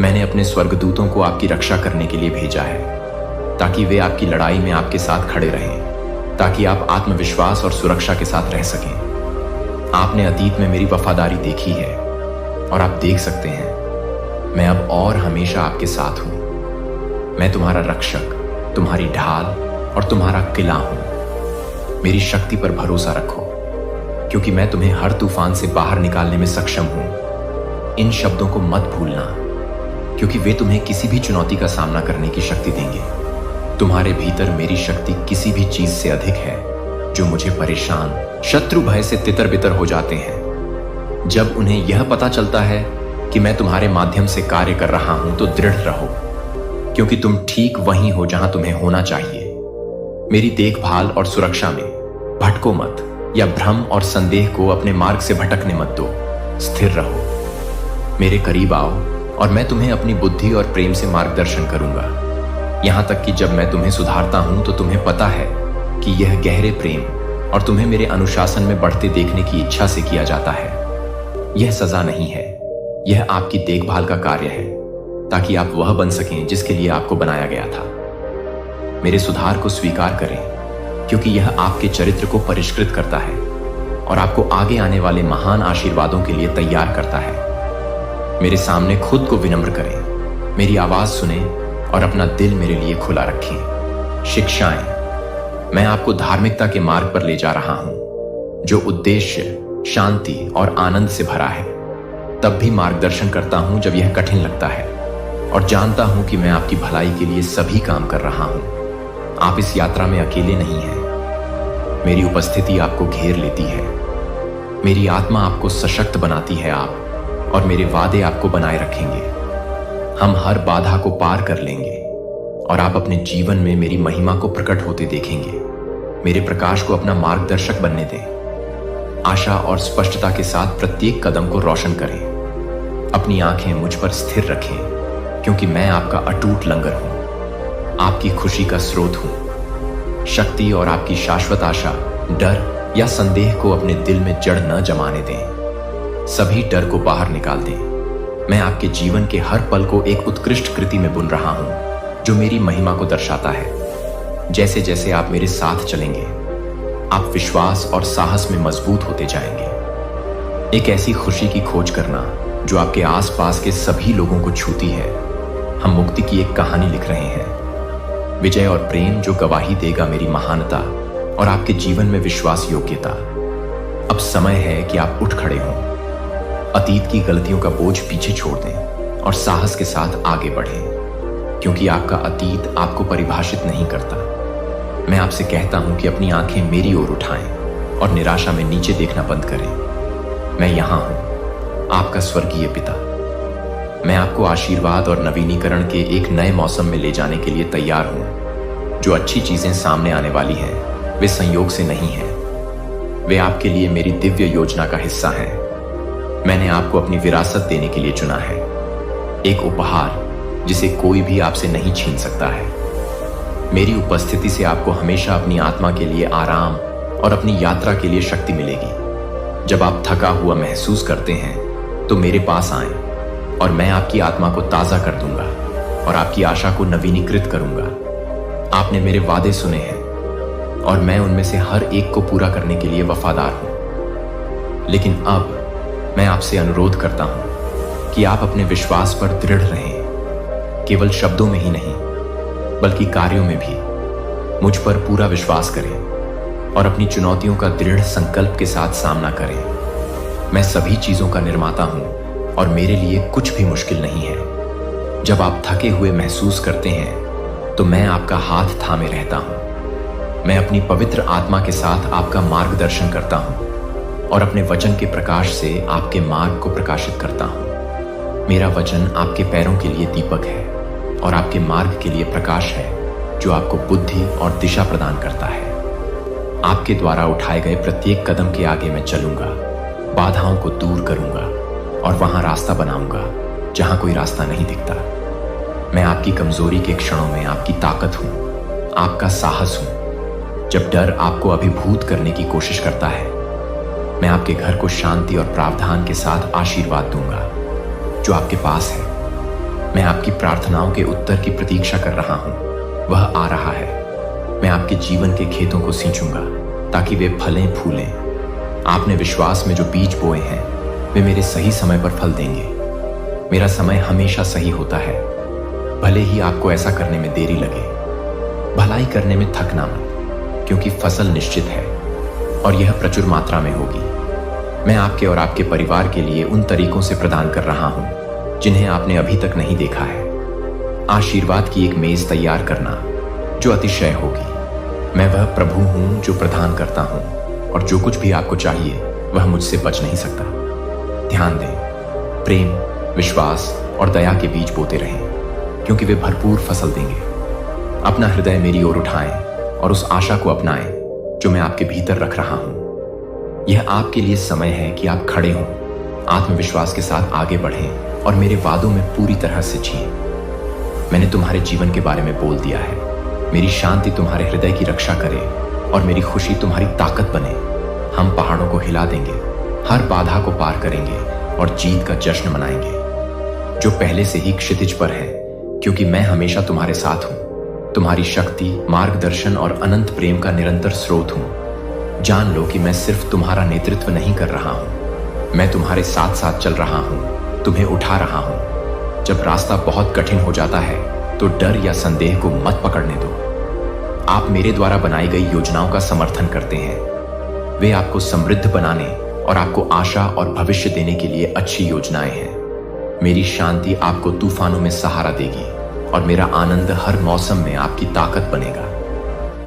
मैंने अपने स्वर्गदूतों को आपकी रक्षा करने के लिए भेजा है, ताकि वे आपकी लड़ाई में आपके साथ खड़े रहें, ताकि आप आत्मविश्वास और सुरक्षा के साथ रह सकें। आपने अतीत में मेरी वफादारी देखी है और आप देख सकते हैं मैं अब और हमेशा आपके साथ हूं। मैं तुम्हारा रक्षक, तुम्हारी ढाल और तुम्हारा किला हूं। मेरी शक्ति पर भरोसा रखो, क्योंकि मैं तुम्हें हर तूफान से बाहर निकालने में सक्षम हूं। इन शब्दों को मत भूलना। क्योंकि वे तुम्हें किसी भी चुनौती का सामना करने की शक्ति देंगे। तुम्हारे भीतर मेरी शक्ति किसी भी चीज से अधिक है जो मुझे परेशान, शत्रु भय से तितर बितर हो जाते हैं। जब उन्हें यह पता चलता है कि मैं तुम्हारे माध्यम से कार्य कर रहा हूं तो दृढ़ रहो, क्योंकि तुम ठीक वहीं हो जहां तुम्हें होना चाहिए। मेरी देखभाल और सुरक्षा में भटको मत, या भ्रम और संदेह को अपने मार्ग से भटकने मत दो। स्थिर रहो, मेरे करीब आओ और मैं तुम्हें अपनी बुद्धि और प्रेम से मार्गदर्शन करूंगा। यहां तक कि जब मैं तुम्हें सुधारता हूं तो तुम्हें पता है कि यह गहरे प्रेम और तुम्हें मेरे अनुशासन में बढ़ते देखने की इच्छा से किया जाता है। यह सजा नहीं है, यह आपकी देखभाल का कार्य है, ताकि आप वह बन सकें जिसके लिए आपको बनाया गया था। मेरे सुधार को स्वीकार करें, क्योंकि यह आपके चरित्र को परिष्कृत करता है और आपको आगे आने वाले महान आशीर्वादों के लिए तैयार करता है। मेरे सामने खुद को विनम्र करें, मेरी आवाज सुने और अपना दिल मेरे लिए खुला रखें। शिक्षाएं, मैं आपको धार्मिकता के मार्ग पर ले जा रहा हूं, जो उद्देश्य, शांति और आनंद से भरा है। तब भी मार्गदर्शन करता हूं जब यह कठिन लगता है, और जानता हूं कि मैं आपकी भलाई के लिए सभी काम कर रहा हूं। आप इस यात्रा में अकेले नहीं हैं। मेरी उपस्थिति आपको घेर लेती है, मेरी आत्मा आपको सशक्त बनाती है और मेरे वादे आपको बनाए रखेंगे। हम हर बाधा को पार कर लेंगे और आप अपने जीवन में मेरी महिमा को प्रकट होते देखेंगे। मेरे प्रकाश को अपना मार्गदर्शक बनने दें। आशा और स्पष्टता के साथ प्रत्येक कदम को रोशन करें। अपनी आंखें मुझ पर स्थिर रखें, क्योंकि मैं आपका अटूट लंगर हूं, आपकी खुशी का स्रोत हूं। शक्ति और आपकी शाश्वत आशा डर या संदेह को अपने दिल में जड़ न जमाने दें। सभी डर को बाहर निकाल दें। मैं आपके जीवन के हर पल को एक उत्कृष्ट कृति में बुन रहा हूं, जो मेरी महिमा को दर्शाता है। जैसे जैसे आप मेरे साथ चलेंगे, आप विश्वास और साहस में मजबूत होते जाएंगे। एक ऐसी खुशी की खोज करना जो आपके आसपास के सभी लोगों को छूती है। हम मुक्ति की एक कहानी लिख रहे हैं, विजय और प्रेम जो गवाही देगा मेरी महानता और आपके जीवन में विश्वास योग्यता। अब समय है कि आप उठ खड़े हों, अतीत की गलतियों का बोझ पीछे छोड़ दें और साहस के साथ आगे बढ़ें, क्योंकि आपका अतीत आपको परिभाषित नहीं करता। मैं आपसे कहता हूं कि अपनी आंखें मेरी ओर उठाएं और निराशा में नीचे देखना बंद करें। मैं यहां हूं, आपका स्वर्गीय पिता। मैं आपको आशीर्वाद और नवीनीकरण के एक नए मौसम में ले जाने के लिए तैयार हूं। जो अच्छी चीजें सामने आने वाली हैं, वे संयोग से नहीं हैं। वे आपके लिए मेरी दिव्य योजना का हिस्सा हैं। मैंने आपको अपनी विरासत देने के लिए चुना है, एक उपहार जिसे कोई भी आपसे नहीं छीन सकता है। मेरी उपस्थिति से आपको हमेशा अपनी आत्मा के लिए आराम और अपनी यात्रा के लिए शक्ति मिलेगी। जब आप थका हुआ महसूस करते हैं तो मेरे पास आएं और मैं आपकी आत्मा को ताजा कर दूंगा और आपकी आशा को नवीनीकृत करूंगा। आपने मेरे वादे सुने हैं और मैं उनमें से हर एक को पूरा करने के लिए वफादार हूं। लेकिन अब मैं आपसे अनुरोध करता हूं कि आप अपने विश्वास पर दृढ़ रहें। केवल शब्दों में ही नहीं, बल्कि कार्यों में भी मुझ पर पूरा विश्वास करें और अपनी चुनौतियों का दृढ़ संकल्प के साथ सामना करें। मैं सभी चीजों का निर्माता हूं और मेरे लिए कुछ भी मुश्किल नहीं है। जब आप थके हुए महसूस करते हैं तो मैं आपका हाथ थामे रहता हूं। मैं अपनी पवित्र आत्मा के साथ आपका मार्गदर्शन करता हूं और अपने वचन के प्रकाश से आपके मार्ग को प्रकाशित करता हूं। मेरा वचन आपके पैरों के लिए दीपक है और आपके मार्ग के लिए प्रकाश है, जो आपको बुद्धि और दिशा प्रदान करता है। आपके द्वारा उठाए गए प्रत्येक कदम के आगे मैं चलूंगा, बाधाओं को दूर करूंगा और वहां रास्ता बनाऊंगा जहां कोई रास्ता नहीं दिखता। मैं आपकी कमजोरी के क्षणों में आपकी ताकत हूं, आपका साहस हूं। जब डर आपको अभिभूत करने की कोशिश करता है, मैं आपके घर को शांति और प्रावधान के साथ आशीर्वाद दूंगा जो आपके पास है। मैं आपकी प्रार्थनाओं के उत्तर की प्रतीक्षा कर रहा हूं, वह आ रहा है। मैं आपके जीवन के खेतों को सींचूंगा ताकि वे फलें फूलें। आपने विश्वास में जो बीज बोए हैं वे मेरे सही समय पर फल देंगे। मेरा समय हमेशा सही होता है, भले ही आपको ऐसा करने में देरी लगे। भलाई करने में थकना मत, क्योंकि फसल निश्चित है और यह प्रचुर मात्रा में होगी। मैं आपके और आपके परिवार के लिए उन तरीकों से प्रदान कर रहा हूं जिन्हें आपने अभी तक नहीं देखा है। आशीर्वाद की एक मेज तैयार करना जो अतिशय होगी। मैं वह प्रभु हूं जो प्रदान करता हूं, और जो कुछ भी आपको चाहिए वह मुझसे बच नहीं सकता। ध्यान दें, प्रेम, विश्वास और दया के बीज बोते रहें, क्योंकि वे भरपूर फसल देंगे। अपना हृदय मेरी ओर उठाएं और उस आशा को अपनाएं जो मैं आपके भीतर रख रहा हूं। यह आपके लिए समय है कि आप खड़े हों, आत्मविश्वास के साथ आगे बढ़ें और मेरे वादों में पूरी तरह से जिएं। मैंने तुम्हारे जीवन के बारे में बोल दिया है। मेरी शांति तुम्हारे हृदय की रक्षा करे और मेरी खुशी तुम्हारी ताकत बने। हम पहाड़ों को हिला देंगे, हर बाधा को पार करेंगे और जीत का जश्न मनाएंगे, जो पहले से ही क्षितिज पर है, क्योंकि मैं हमेशा तुम्हारे साथ हूं। तुम्हारी शक्ति, मार्गदर्शन और अनंत प्रेम का निरंतर स्रोत हूं। जान लो कि मैं सिर्फ तुम्हारा नेतृत्व नहीं कर रहा हूं, मैं तुम्हारे साथ साथ चल रहा हूं, तुम्हें उठा रहा हूं। जब रास्ता बहुत कठिन हो जाता है तो डर या संदेह को मत पकड़ने दो। आप मेरे द्वारा बनाई गई योजनाओं का समर्थन करते हैं। वे आपको समृद्ध बनाने और आपको आशा और भविष्य देने के लिए अच्छी योजनाएं हैं। मेरी शांति आपको तूफानों में सहारा देगी और मेरा आनंद हर मौसम में आपकी ताकत बनेगा।